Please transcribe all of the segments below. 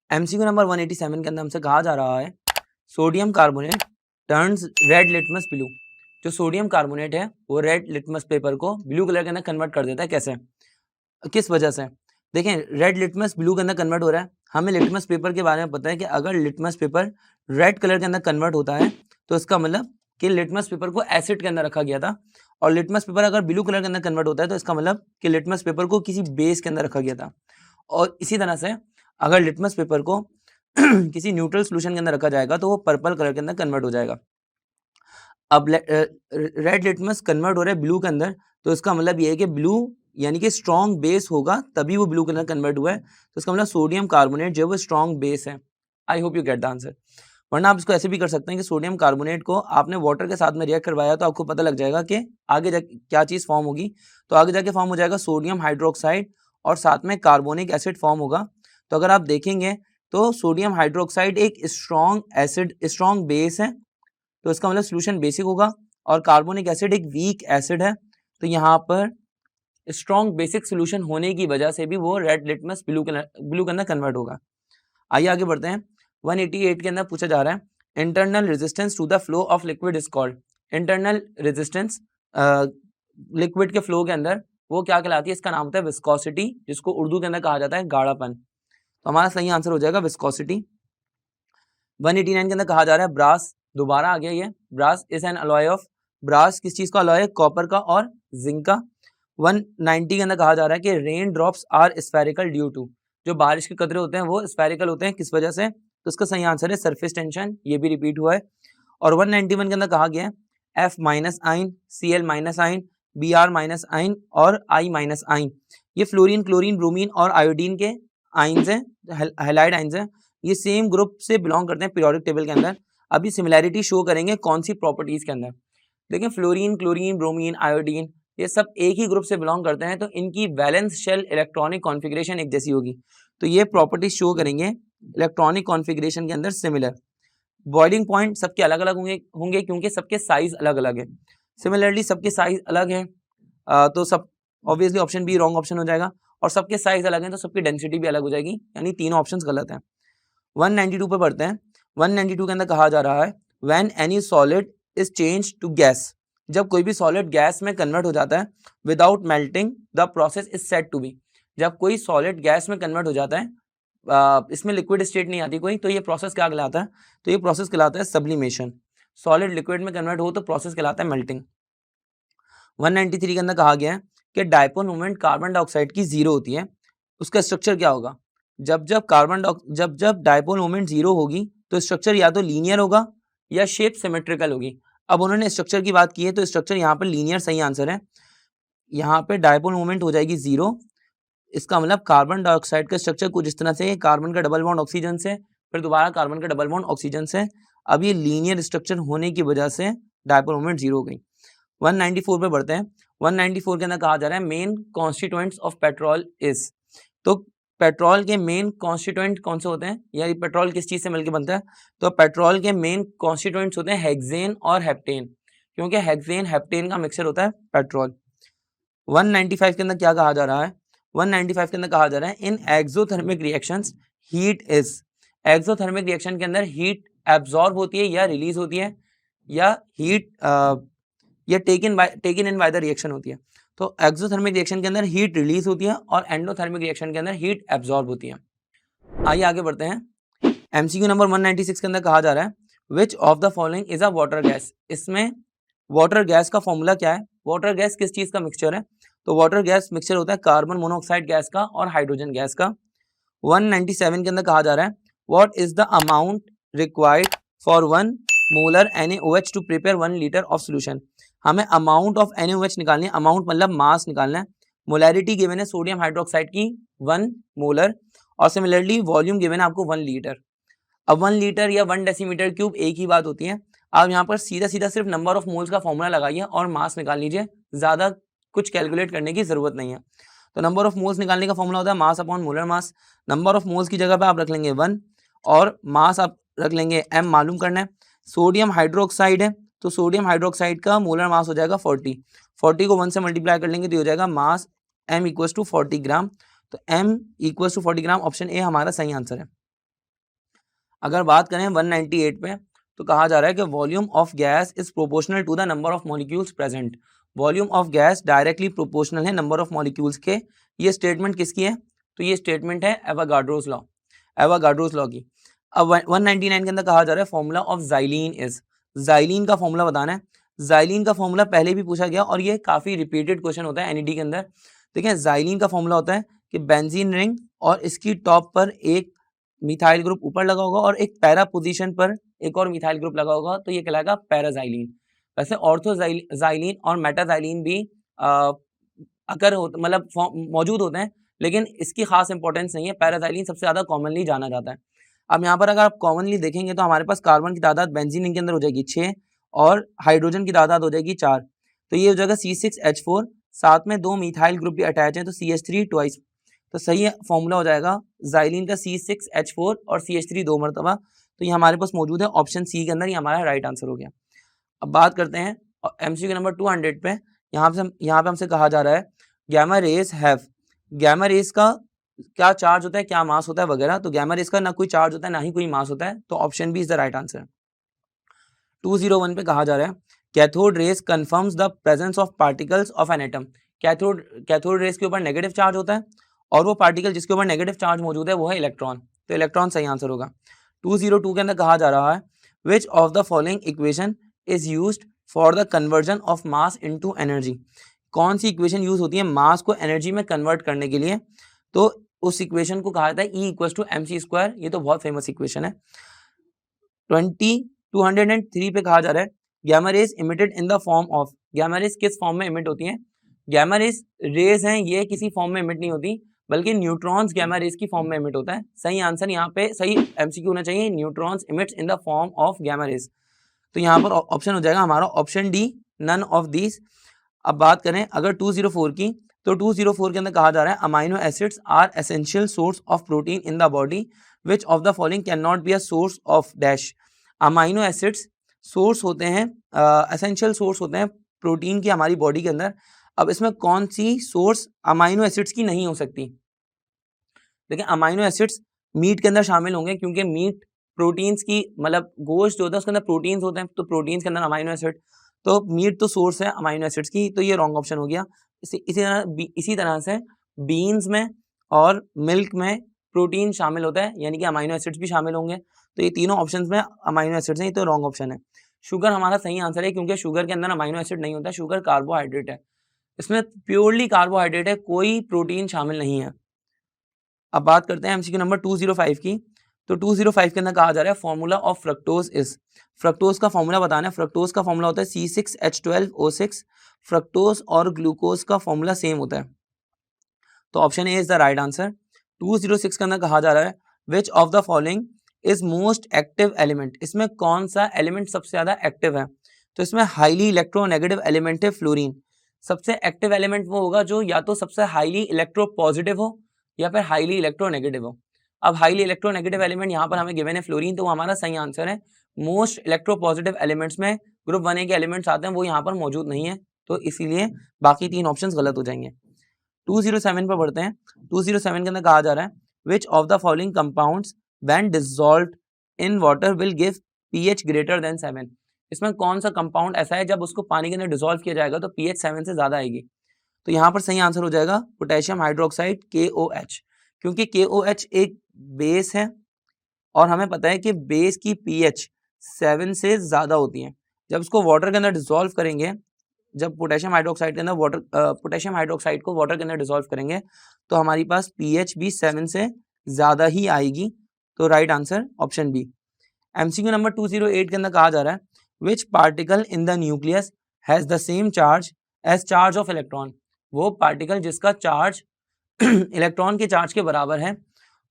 MCQ number 187 के अंदर हमसे कहा जा रहा है sodium carbonate turns red litmus blue. जो सोडियम कार्बोनेट है वो रेड लिटमस पेपर को ब्लू कलर के अंदर कन्वर्ट कर देता है। कैसे, किस वजह से? देखें, रेड लिटमस ब्लू के अंदर कन्वर्ट हो रहा है। हमें लिटमस पेपर के बारे में पता है कि अगर लिटमस पेपर रेड कलर के अंदर कन्वर्ट होता है तो इसका मतलब कि लिटमस पेपर को एसिड के अंदर रखा गया था, और लिटमस पेपर अगर ब्लू कलर के अंदर कन्वर्ट होता है तो इसका मतलब कि लिटमस पेपर को किसी बेस के अंदर रखा गया था। और इसी तरह से अगर लिटमस पेपर को किसी न्यूट्रल सोल्यूशन के अंदर रखा जाएगा तो वो पर्पल कलर के अंदर कन्वर्ट हो जाएगा। अब रेड लिटमस कन्वर्ट हो रहा है ब्लू के अंदर, तो इसका मतलब ये है कि ब्लू यानी कि स्ट्रॉन्ग बेस होगा तभी वो ब्लू कलर कन्वर्ट हुआ है। तो इसका मतलब सोडियम कार्बोनेट जो है वो स्ट्रॉन्ग बेस है। I hope you get the answer. वरना आप इसको ऐसे भी कर सकते हैं कि सोडियम कार्बोनेट को आपने वाटर के साथ में रिएक्ट करवाया तो आपको पता लग जाएगा कि आगे जाके क्या चीज़ फॉर्म होगी। तो आगे जाके फॉर्म हो जाएगा सोडियम हाइड्रोक्साइड और साथ में कार्बोनिक एसिड फॉर्म होगा। तो अगर आप देखेंगे तो सोडियम हाइड्रोक्साइड एक स्ट्रॉन्ग एसिड, स्ट्रॉन्ग बेस है, तो इसका मतलब सोल्यूशन बेसिक होगा, और कार्बोनिक एसिड एक वीक एसिड है। तो यहाँ पर स्ट्रॉन्ग बेसिक सोल्यूशन होने की वजह से भी वो रेड लिटमस ब्लू के अंदर कन्वर्ट होगा। आइए आगे बढ़ते हैं। 188 के अंदर पूछा जा रहा है internal resistance to the flow of liquid is called. Internal resistance liquid के फ्लो के अंदर वो क्या कहलाती है? इसका नाम होता है विस्कोसिटी, जिसको उर्दू के अंदर कहा जाता है गाढ़ापन। तो हमारा सही आंसर हो जाएगा विस्कोसिटी। 189 के अंदर कहा जा रहा है ब्रास, दोबारा आ गया ये, brass is an alloy of, brass किस चीज का अलॉय है? कॉपर का और जिंक का। 190 के अंदर कहा जा रहा है कि rain drops are spherical due to, जो बारिश के कतरे होते हैं वो स्फेरिकल होते हैं, किस वजह से? तो इसका सही आंसर है सरफेस टेंशन, ये भी रिपीट हुआ है। और 191 के अंदर कहा गया है F minus ion, C L minus ion, B R minus ion और आई माइनस आइन, ये फ्लोरीन, क्लोरीन, ब्रोमीन और आयोडीन के आइंस हैं, हैलाइड आइंस हैं। ये सेम ग्रुप से बिलोंग करते हैं पीरियोडिक टेबल के अंदर। अभी सिमिलैरिटी शो करेंगे कौन सी प्रॉपर्टीज के अंदर। देखिए, फ्लोरीन, क्लोरीन, ब्रोमीन, आयोडीन ये सब एक ही ग्रुप से बिलोंग करते हैं, तो इनकी वैलेंस शेल इलेक्ट्रॉनिक कॉन्फ़िगरेशन एक जैसी होगी। तो ये प्रॉपर्टीज शो करेंगे इलेक्ट्रॉनिक कॉन्फ़िगरेशन के अंदर सिमिलर। बॉइलिंग पॉइंट सबके अलग अलग होंगे क्योंकि सबके साइज अलग अलग है। सिमिलरली सबके साइज अलग है, तो सब obviously option be wrong option हो जाएगा। और सबके साइज अलग हैं तो सबकी डेंसिटी भी अलग हो जाएगी, यानी तीनों ऑप्शंस गलत हैं। 192 पे बढ़ते हैं। 192 के अंदर कहा जा रहा है when any solid is change to gas, जब कोई भी सॉलिड गैस में कन्वर्ट हो जाता है without melting the process is said to be, जब कोई सॉलिड गैस में कन्वर्ट हो जाता है, इसमें लिक्विड स्टेट नहीं आती कोई, तो ये प्रोसेस क्या कहलाता है? तो ये प्रोसेस कहलाता है सब्लिमेशन। सॉलिड लिक्विड में कन्वर्ट हो तो प्रोसेस कहलाता है मेल्टिंग। 193 के अंदर कहा गया है कि डायपोल मोमेंट कार्बन डाइऑक्साइड की जीरो होती है, उसका स्ट्रक्चर क्या होगा? जब जब डायपोल मोमेंट जीरो होगी तो स्ट्रक्चर या तो लीनियर होगा या शेप सिमेट्रिकल होगी। अब उन्होंने स्ट्रक्चर की बात की है तो स्ट्रक्चर यहाँ पर लीनियर सही आंसर है। यहाँ पे डायपोल मोमेंट हो जाएगी जीरो, इसका मतलब कार्बन डाइऑक्साइड का स्ट्रक्चर कुछ इस तरह से, कार्बन का डबल बॉन्ड ऑक्सीजन से, फिर दोबारा कार्बन का डबल बॉन्ड ऑक्सीजन से। अब ये लीनियर स्ट्रक्चर होने की वजह से डायपोल मोमेंट जीरो हो गई। 194 पे बढ़ते हैं। 194 के अंदर कहा जा रहा है main constituents of petrol is, तो पेट्रोल के मेन कॉन्स्टिट्यूएंट कौन से होते हैं, या पेट्रोल किस चीज से मिलकर बनता है? तो पेट्रोल के मेन कॉन्स्टिट्यूएंट्स होते हैं हेक्सेन और हेप्टेन, क्योंकि हेक्सेन हेप्टेन का मिक्सचर होता है पेट्रोल। 195 के अंदर क्या कहा जा रहा है? 195 के अंदर कहा जा रहा है in exothermic reactions heat is, exothermic reaction के अंदर हीट एब्जॉर्ब होती है या रिलीज होती है, या हीट या taken in by the reaction होती है। तो एक्सोथर्मिक रिएक्शन के अंदर हीट रिलीज होती है और एंडोथर्मिक रिएक्शन के अंदर हीट एब्जॉर्ब होती है। आइए आगे बढ़ते हैं। एमसीक्यू नंबर 196 के अंदर कहा जा रहा है which of the following is a water gas, इसमें वाटर गैस का फॉर्मूला क्या है? वाटर गैस किस चीज का मिक्सचर है? तो वाटर गैस मिक्सचर होता है कार्बन मोनोऑक्साइड गैस का और हाइड्रोजन गैस का। 197 के अंदर कहा जा रहा है what is the amount required for 1 molar NaOH to prepare 1 litre of solution. हमें अमाउंट ऑफ NaOH निकालनी है, अमाउंट मतलब मास निकालना है। मोलैरिटी गिवन है सोडियम हाइड्रोक्साइड की 1 मोलर, और सिमिलरली वॉल्यूम गिवन है आपको 1 लीटर। अब 1 लीटर या 1 डेसीमीटर क्यूब एक ही बात होती है। आप यहाँ पर सीधा सीधा सिर्फ नंबर ऑफ मोल्स का फॉर्मूला लगाइए और मास निकाल लीजिए, ज़्यादा कुछ कैलकुलेट करने की ज़रूरत नहीं है। तो नंबर ऑफ मोल्स निकालने का फॉर्मूला होता है मास upon molar mass. Number of moles की जगह पे आप रख लेंगे 1 और मास आप रख लेंगे m, मालूम करना है। सोडियम हाइड्रोक्साइड है तो सोडियम हाइड्रोक्साइड का मोलर मास हो जाएगा 40, 40 को 1 से मल्टीप्लाई कर लेंगे तो हो जाएगा mass m equals to 40 gram. तो m equals to 40 gram, option A हमारा सही आंसर है। अगर बात करें 198 पे, तो कहा जा रहा है कि volume of gas is proportional to the number of molecules present. Volume of gas directly proportional है नंबर ऑफ मॉलिक्यूल्स के। ये स्टेटमेंट किसकी है? तो ये स्टेटमेंट है एवोगाड्रोस लॉ, एवोगाड्रोस लॉ की। अब 199 के अंदर कहा जा रहा है formula of xylene is, xylene का फॉर्मूला बताना है। जाइलिन का फॉर्मूला पहले भी पूछा गया और ये काफी रिपीटेड क्वेश्चन होता है एनईटी के अंदर। देखिए जाइलिन का फॉर्मूला होता है कि बेंजीन रिंग और इसकी टॉप पर एक मिथाइल ग्रुप ऊपर लगा होगा और एक पैरा पोजीशन पर एक और मिथाइल ग्रुप लगा होगा, तो ये कहलाएगा पैराजाइलिन। वैसे ऑर्थोजाइलिन और मेटाजाइलिन भी अकर मतलब मौजूद होते हैं, लेकिन इसकी खास इंपॉर्टेंस नहीं है। पैराजाइलिन सबसे ज्यादा कॉमनली जाना जाता है। अब यहाँ पर अगर आप कॉमनली देखेंगे तो हमारे पास कार्बन की तादाद बेंजीन रिंग के अंदर हो जाएगी 6 और हाइड्रोजन की तादाद हो जाएगी 4, तो ये हो जाएगा C6H4, साथ में 2 मिथाइल ग्रुप भी अटैच है तो CH3 ट्वाइस। तो सही फॉर्मूला हो जाएगा जाइलिन का C6H4 और CH3 2 मरतबा। तो ये हमारे पास मौजूद है ऑप्शन सी के अंदर, ये हमारा राइट आंसर हो गया। अब बात करते हैं MCQ नंबर 200 पे। यहाँ पे हमसे कहा जा रहा है gamma rays have, gamma rays का क्या चार्ज होता है, क्या मास होता है वगैरह। तो गैमा रेज का ना कोई चार्ज होता है ना ही कोई मास होता है, तो option B is the right answer. 201 पे कहा जा रहा है cathode rays confirms the presence of particles of an atom. Cathode rays के ऊपर नेगेटिव चार्ज होता है और वो पार्टिकल जिसके ऊपर नेगेटिव चार्ज मौजूद है वो है इलेक्ट्रॉन, तो इलेक्ट्रॉन सही आंसर होगा। 202 के अंदर कहा जा रहा है which of the following equation is used for the conversion of mass into energy. कौन सी इक्वेशन यूज होती है मास को एनर्जी में कन्वर्ट करने के लिए? तो उस इक्वेशन को कहा जाता है E=mc²। ये तो बहुत फेमस इक्वेशन है। 203 पे कहा जा रहा है gamma rays emitted in the form of, gamma rays किस फॉर्म में इमिट होती हैं? गैमा रेज हैं ये किसी फॉर्म में इमिट नहीं होती, बल्कि न्यूट्रॉन्स गैमा रेज की फॉर्म में इमिट होता है। सही आंसर यहाँ पे सही MCQ होना चाहिए, neutrons emits in the form of gamma rays. तो यहाँ पर ऑप्शन हो जाएगा हमारा option D, none of these. अब बात करें अगर 204 की, तो 204 के अंदर कहा जा रहा है amino acids are essential source of protein in the body which of the following can not be a source of dash. Amino acids source होते हैं, एसेंशियल सोर्स होते हैं प्रोटीन की हमारी बॉडी के अंदर। अब इसमें कौन सी सोर्स अमाइनो एसिड्स की नहीं हो सकती? देखिए अमाइनो एसिड्स मीट के अंदर शामिल होंगे, क्योंकि मीट प्रोटीन्स की मतलब गोश्त जो होता है उसके अंदर प्रोटीन्स होते हैं, तो प्रोटीन्स के अंदर अमाइनो एसिड, तो मीट तो सोर्स है अमाइनो एसिड्स की, तो ये रॉन्ग ऑप्शन हो गया। इसी तरह से बीन्स में और मिल्क में प्रोटीन शामिल होता है, यानी कि अमाइनो एसिड्स भी शामिल होंगे। तो ये तीनों ऑप्शंस में अमाइनो एसिड्स हैं, तो रॉन्ग ऑप्शन है। शुगर हमारा सही आंसर है, क्योंकि शुगर के अंदर अमाइनो एसिड नहीं होता, शुगर कार्बोहाइड्रेट है, इसमें प्योरली कार्बोहाइड्रेट है, कोई प्रोटीन शामिल नहीं है। अब बात करते हैं MCQ नंबर 205 की। तो 205 के अंदर कहा जा रहा है formula of fructose is, fructose का फॉर्मूला बताना है। फ्रक्टोज का फॉर्मूला होता है C6H12O6। फ्रक्टोज और ग्लूकोज का फॉर्मूला सेम होता है, तो option A is the right answer. 206 के अंदर कहा जा रहा है which of the following is most active element. इसमें कौन सा एलिमेंट सबसे ज्यादा एक्टिव है? तो इसमें हाईली इलेक्ट्रोनेगेटिव एलिमेंट है फ्लोरीन। सबसे एक्टिव एलिमेंट वो होगा जो या तो सबसे हाईली इलेक्ट्रो पॉजिटिव हो या फिर हाईली इलेक्ट्रोनेगेटिव हो। अब हाईली इलेक्ट्रोनेगेटिव एलिमेंट यहाँ पर हमें गिवन है फ्लोरीन, तो वो हमारा सही आंसर है। मोस्ट इलेक्ट्रो पॉजिटिव एलिमेंट्स में ग्रुप 1A के एलिमेंट्स आते हैं, वो यहाँ पर मौजूद नहीं है, तो इसीलिए बाकी तीन ऑप्शंस गलत हो जाएंगे। 207 पर बढ़ते हैं। 207 के अंदर कहा जा रहा है which of the following compounds when dissolved in water will give pH greater than 7। इसमें कौन सा कंपाउंड ऐसा है जब उसको पानी के अंदर डिसॉल्व किया जाएगा तो pH 7 से ज्यादा आएगी? तो यहाँ पर सही आंसर हो जाएगा पोटेशियम हाइड्रोक्साइड KOH, क्योंकि KOH एक बेस है और हमें पता है कि बेस की pH 7 से ज्यादा होती है। जब उसको वाटर के अंदर डिसॉल्व करेंगे, जब पोटेशियम हाइड्रोक्साइड के अंदर पोटेशियम हाइड्रोक्साइड को वाटर के अंदर डिसॉल्व करेंगे, तो हमारी पास pH भी 7 से ज्यादा ही आएगी, तो right answer option B. MCQ number 208 के अंदर कहा जा रहा है which particle in the nucleus has the same charge as charge of electron. वो पार्टिकल जिसका चार्ज इलेक्ट्रॉन के चार्ज के बराबर है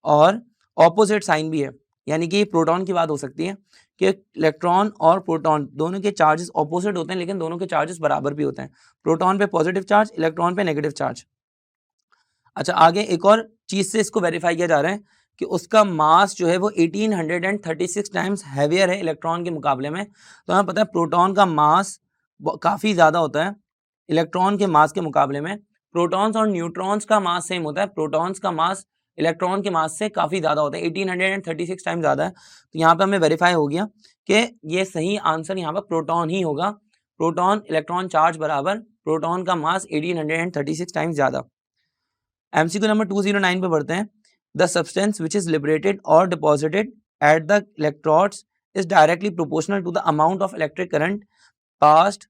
और ऑपोजिट साइन भी है, यानी कि प्रोटॉन की बात हो सकती है कि इलेक्ट्रॉन और प्रोटॉन दोनों के चार्जेस ऑपोजिट होते हैं, लेकिन दोनों के चार्जेस बराबर भी होते हैं। प्रोटॉन पे पॉजिटिव चार्ज, इलेक्ट्रॉन पे नेगेटिव चार्ज। अच्छा आगे एक और चीज से इसको वेरीफाई किया जा रहा है कि उसका मास जो है वो 1836 टाइम्स हैवियर है इलेक्ट्रॉन के मुकाबले में। तो हमें पता है प्रोटॉन का मास काफी ज्यादा होता है इलेक्ट्रॉन के मास के मुकाबले में। प्रोटॉन्स और न्यूट्रॉन्स का मास सेम होता है, प्रोटॉन्स का मास इलेक्ट्रॉन के मास से काफ़ी ज़्यादा होता है, 1836 टाइम ज़्यादा है। तो यहाँ पे हमें वेरीफाई हो गया कि ये सही आंसर यहाँ पर प्रोटॉन ही होगा। प्रोटॉन इलेक्ट्रॉन चार्ज बराबर प्रोटॉन का मास 1836 टाइम्स ज़्यादा। एमसीक्यू नंबर 209 पे बढ़ते हैं। The substance which is liberated और deposited at the electrodes is directly proportional to the amount of electric current passed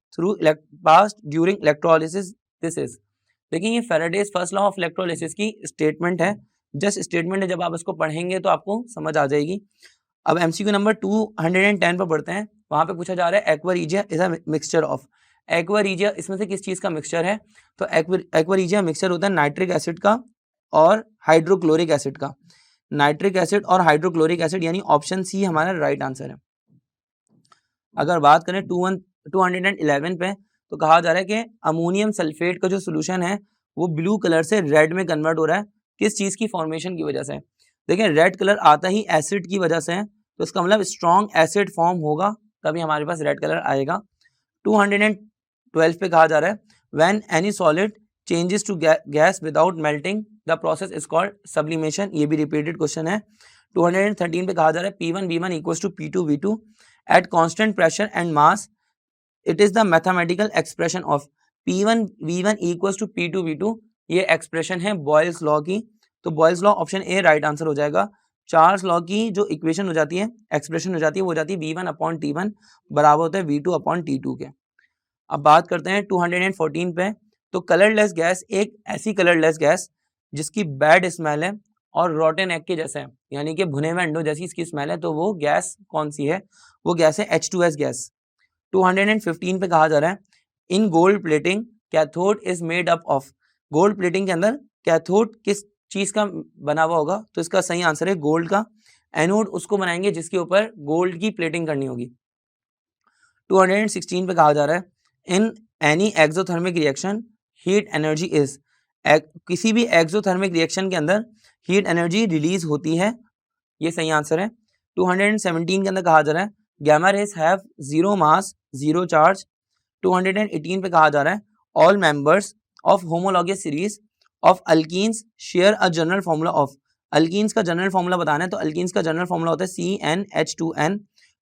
during electrolysis. This is, देखिए ये Faraday's first law of electrolysis की statement है, just statement है, जब आप इसको पढ़ेंगे तो आपको समझ आ जाएगी। अब एमसीक्यू नंबर 210 पर बढ़ते हैं। वहां पे पूछा जा रहा है aqua regia is a mixture of. Aqua regia इसमें से किस चीज का मिक्सचर है? तो एक्वा रीजिया मिक्सचर होता है नाइट्रिक एसिड का और हाइड्रोक्लोरिक एसिड का। नाइट्रिक एसिड और हाइड्रोक्लोरिक एसिड, यानी ऑप्शन सी हमारा राइट आंसर है। अगर बात करें 211 पे, तो कहा जा रहा है कि अमोनियम सल्फेट का जो सोल्यूशन है वो ब्लू कलर से रेड में कन्वर्ट हो रहा है, किस चीज की फॉर्मेशन की वजह से? देखिए रेड कलर आता ही एसिड की वजह से है, तो इसका मतलब स्ट्रॉन्ग एसिड फॉर्म होगा तभी हमारे पास रेड कलर आएगा। 212 पे कहा जा रहा है when any solid changes to gas without melting the process is called sublimation. ये भी रिपीटेड क्वेश्चन है। 213 पे कहा जा रहा है P1 V1 equals to P2 V2 at constant pressure and mass, it is the mathematical expression of P1 V1 equals to P2 V2। ये expression है बॉयल्स लॉ की, तो Boyle's law option A right answer हो जाएगा। Charles law की जो equation हो जाती है, एक्सप्रेशन हो जाती है, वो हो जाती है V1 अपॉन T1 बराबर होता है V2 अपॉन T2 के। अब बात करते हैं 214 पे, तो कलरलेस गैस एक ऐसी कलरलेस गैस जिसकी बैड स्मेल है और रॉटन एग के जैसे है, यानी कि भुने हुए अंडों जैसी इसकी स्मेल है, तो वो गैस कौन सी है? वो गैस है H2S गैस। 215 पे कहा जा रहा है in gold plating cathode is made up of. Gold plating के अंदर कैथोड किस चीज का बना हुआ होगा? तो इसका सही आंसर है गोल्ड का। एनोड उसको बनाएंगे जिसके ऊपर गोल्ड की प्लेटिंग करनी होगी। 216 पे कहा जा रहा है in any exothermic reaction heat energy is. किसी भी एक्सोथर्मिक रिएक्शन के अंदर हीट एनर्जी रिलीज होती है, ये सही आंसर है। 217 के अंदर कहा जा रहा है gamma rays have zero mass zero charge. 218 पे कहा जा रहा है all members of homologous series of alkenes share a general formula of. Alkenes का जनरल फॉर्मूला बताना है, तो अल्कीन्स का जनरल फॉर्मूला होता है CnH2n,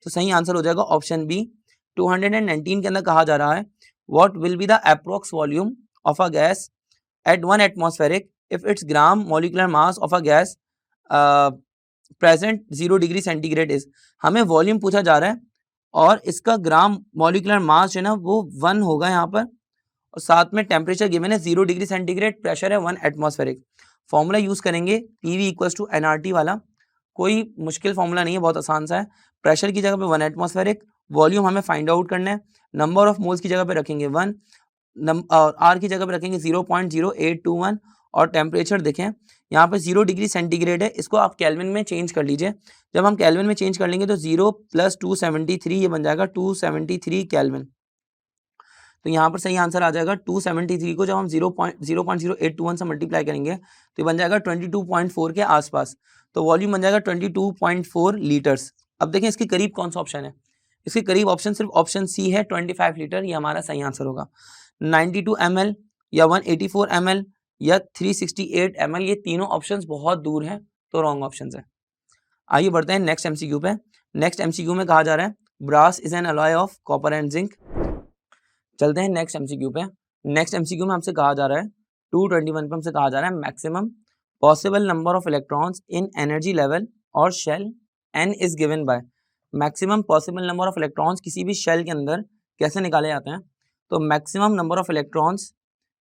तो सही आंसर हो जाएगा ऑप्शन बी। 219 के अंदर कहा जा रहा है what will be the approx volume of a gas at 1 atmospheric if it's gram molecular mass of a gas present 0 degree centigrade is. हमें वॉल्यूम पूछा जा रहा है और इसका ग्राम मॉलिक्यूलर मास जो है ना वो 1 होगा यहाँ पर, और साथ में टेम्परेचर गिवन है 0 डिग्री सेंटीग्रेड, प्रेशर है 1 एटमॉस्फेरिक। फॉर्मूला यूज करेंगे PV इक्वल्स टू NRT वाला, कोई मुश्किल फॉर्मूला नहीं है, बहुत आसान सा है। प्रेशर की जगह पे 1 एटमॉस्फेरिक, वॉल्यूम हमें फाइंड आउट करना है, नंबर ऑफ मोल्स की जगह पे रखेंगे 1 और R की जगह पे रखेंगे 0.0821 और टेम्परेचर देखें यहाँ पे 0 डिग्री सेंटीग्रेड है, इसको आप केल्विन में चेंज कर लीजिए। जब हम केल्विन में चेंज कर लेंगे तो 0 + 273 ये बन जाएगा 273 केल्विन। तो यहाँ पर सही आंसर आ जाएगा 273 को जब हम 0.0821 से मल्टीप्लाई करेंगे तो ये बन जाएगा 22.4 के आसपास, तो वॉल्यूम बन जाएगा 22.4 लीटर्स। अब देखें इसके करीब कौन सा ऑप्शन है, इसके करीब ऑप्शन सिर्फ ऑप्शन सी है 25 लीटर, ये हमारा सही आंसर होगा। 92 ml या 184 ml या 368 ml, ये तीनों ऑप्शंस बहुत दूर हैं, तो रॉन्ग ऑप्शन है। आइए बढ़ते हैं नेक्स्ट एमसीक्यू पे। नेक्स्ट एमसीक्यू में कहा जा रहा है brass is an alloy of copper and zinc. चलते हैं नेक्स्ट एमसीक्यू पे। नेक्स्ट एमसीक्यू में हमसे कहा जा रहा है 221 पे हमसे कहा जा रहा है maximum possible number of electrons in energy level और shell n is given by. Maximum possible number of electrons किसी भी शेल के अंदर कैसे निकाले जाते हैं? तो मैक्सिमम नंबर ऑफ इलेक्ट्रॉन्स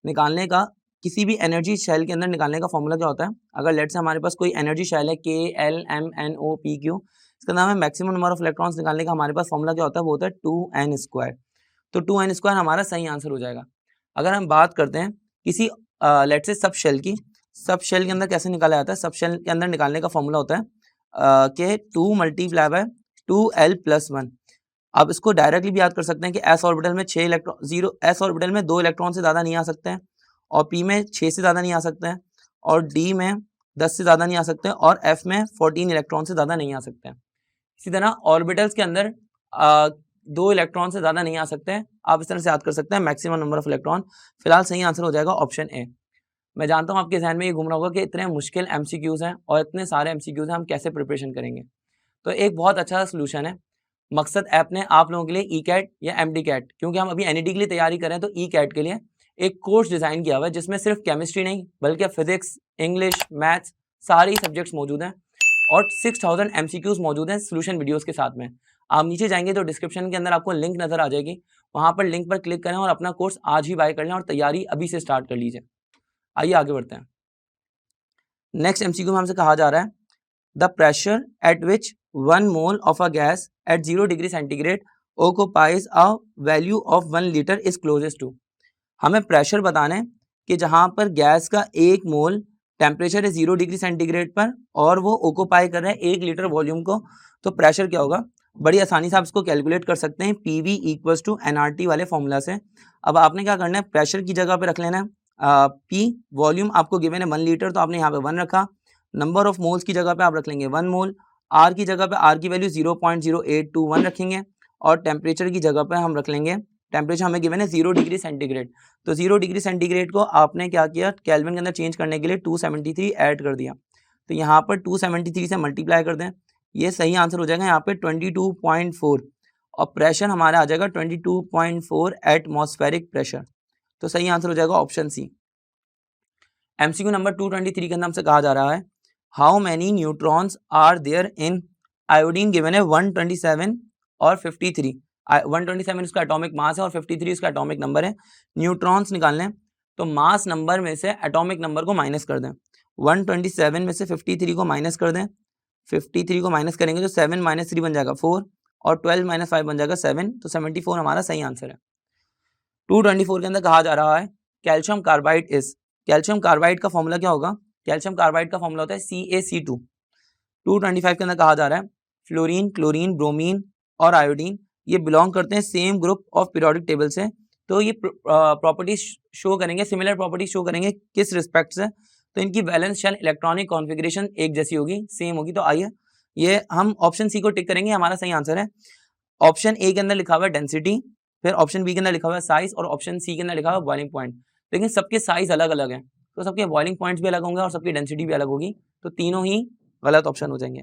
निकालने का, किसी भी एनर्जी शेल के अंदर निकालने का फॉर्मूला क्या होता है? अगर लेट से हमारे पास कोई एनर्जी शेल है KLMNOPQ, इसका नाम है मैक्सिमम नंबर ऑफ इलेक्ट्रॉन्स निकालने का हमारे पास फॉर्मूला क्या होता है? वो होता है 2n²। तो 2n² हमारा सही आंसर हो जाएगा। अगर हम बात करते हैं किसी लेट से सब शेल की, सब शेल के अंदर कैसे निकाला जाता है? सब शेल के अंदर निकालने का फॉर्मूला होता है कि 2 × 2l+1। आप इसको डायरेक्टली भी याद कर सकते हैं कि s ऑर्बिटल में 6 इलेक्ट्रॉन, s ऑर्बिटल में 2 इलेक्ट्रॉन से ज़्यादा नहीं आ सकते हैं, और p में 6 से ज़्यादा नहीं आ सकते हैं, और d में 10 से ज़्यादा नहीं आ सकते हैं, और f में 14 इलेक्ट्रॉन से ज़्यादा नहीं आ सकते हैं। इसी तरह ऑर्बिटल्स के अंदर 2 इलेक्ट्रॉन से ज़्यादा नहीं आ सकते हैं। आप इस तरह से याद कर सकते हैं मैक्सिमम नंबर ऑफ इलेक्ट्रॉन। फिलहाल सही आंसर हो जाएगा ऑप्शन ए। मैं जानता हूँ आपके जहन में ये घूम रहा होगा कि इतने मुश्किल एमसीक्यूज हैं और इतने सारे एमसीक्यूज हैं, हम कैसे प्रिपरेशन करेंगे। तो एक बहुत अच्छा सोल्यूशन है, मकसद ऐप ने आप लोगों के लिए ई कैट या एमडी कैट, क्योंकि हम अभी एनईटी के लिए तैयारी कर रहे हैं, तो ई कैट के लिए एक कोर्स डिज़ाइन किया हुआ है जिसमें सिर्फ केमिस्ट्री नहीं बल्कि फिजिक्स, इंग्लिश, मैथ्स सारी सब्जेक्ट्स मौजूद हैं और 6000 एमसीक्यूज मौजूद हैं सोल्यूशन वीडियोस के साथ में। आप नीचे जाएंगे तो डिस्क्रिप्शन के अंदर आपको लिंक नजर आ जाएगी, वहां पर लिंक पर क्लिक करें और अपना कोर्स आज ही बाय कर लें और तैयारी अभी से स्टार्ट कर लीजिए। आइए आगे बढ़ते हैं। नेक्स्ट एमसीक्यू में हमसे कहा जा रहा है the pressure at which 1 mole of a gas at 0 degree centigrade occupies a value of 1 litre is closest to। हमें प्रेशर बताना है कि जहां पर गैस का 1 मोल टेम्परेचर है 0 डिग्री सेंटीग्रेड पर और वो ऑक्यूपाई कर रहा है 1 लीटर वॉल्यूम को, तो प्रेशर क्या होगा। बड़ी आसानी से आप इसको कैलकुलेट कर सकते हैं PV इक्वल्स टू NRT वाले फॉर्मूला से। अब आपने क्या करना है, प्रेशर की जगह पे रख लेना है P, वॉल्यूम आपको गिवन है 1 लीटर तो आपने यहाँ पे 1 रखा, नंबर ऑफ मोल्स की जगह पे आप रख लेंगे 1 मोल, R की जगह पे R की वैल्यू 0.0821 रखेंगे और टेम्परेचर की जगह पे हम रख लेंगे, टेम्परेचर हमें गिवन है 0 डिग्री सेंटीग्रेड, तो 0 डिग्री सेंटीग्रेड को आपने क्या किया, केल्विन के अंदर चेंज करने के लिए 273 ऐड कर दिया, तो यहाँ पर 273 से मल्टीप्लाई कर दें, ये सही आंसर हो जाएगा यहाँ पे 22.4 और प्रेशर हमारा आ जाएगा 22.4 एटमॉस्फेरिक प्रेशर, तो सही आंसर हो जाएगा ऑप्शन सी। एमसीक्यू नंबर 223 के अंदर हमसे कहा जा रहा है how many neutrons are there in iodine, given है 127 और 53, 127 इसका एटॉमिक मास है और 53 इसका एटॉमिक नंबर है। न्यूट्रॉन्स निकालने हैं तो मास नंबर में से एटॉमिक नंबर को माइनस कर दें, 127 में से 53 को माइनस कर दें, 53 को माइनस करेंगे तो 7 माइनस 3 बन जाएगा 4 और 12 माइनस 5 बन जाएगा 7, तो 74 हमारा सही आंसर है। 224 के अंदर कहा जा रहा है calcium carbide is, calcium carbide का फॉर्मूला क्या होगा, कैल्शियम कार्बाइड का फॉर्मूला होता है CaC2। 225 के अंदर कहा जा रहा है फ्लोरीन, क्लोरीन, ब्रोमीन और आयोडीन ये बिलोंग करते हैं same group of periodic table से, तो ये प्रॉपर्टीज शो करेंगे, सिमिलर प्रॉपर्टीज शो करेंगे किस रिस्पेक्ट से, तो इनकी वैलेंस शेल इलेक्ट्रॉनिक कॉन्फ़िगरेशन एक जैसी होगी, सेम होगी, तो आइए ये हम ऑप्शन सी को टिक करेंगे, हमारा सही आंसर है। ऑप्शन ए के अंदर लिखा हुआ है डेंसिटी, फिर ऑप्शन बी के अंदर लिखा हुआ है साइज और ऑप्शन सी के अंदर लिखा हुआ है बॉइलिंग पॉइंट, लेकिन सबके साइज अलग अलग हैं, तो सबके बॉइलिंग पॉइंट्स भी अलग होंगे और सबकी डेंसिटी भी अलग होगी, तो तीनों ही गलत ऑप्शन हो जाएंगे।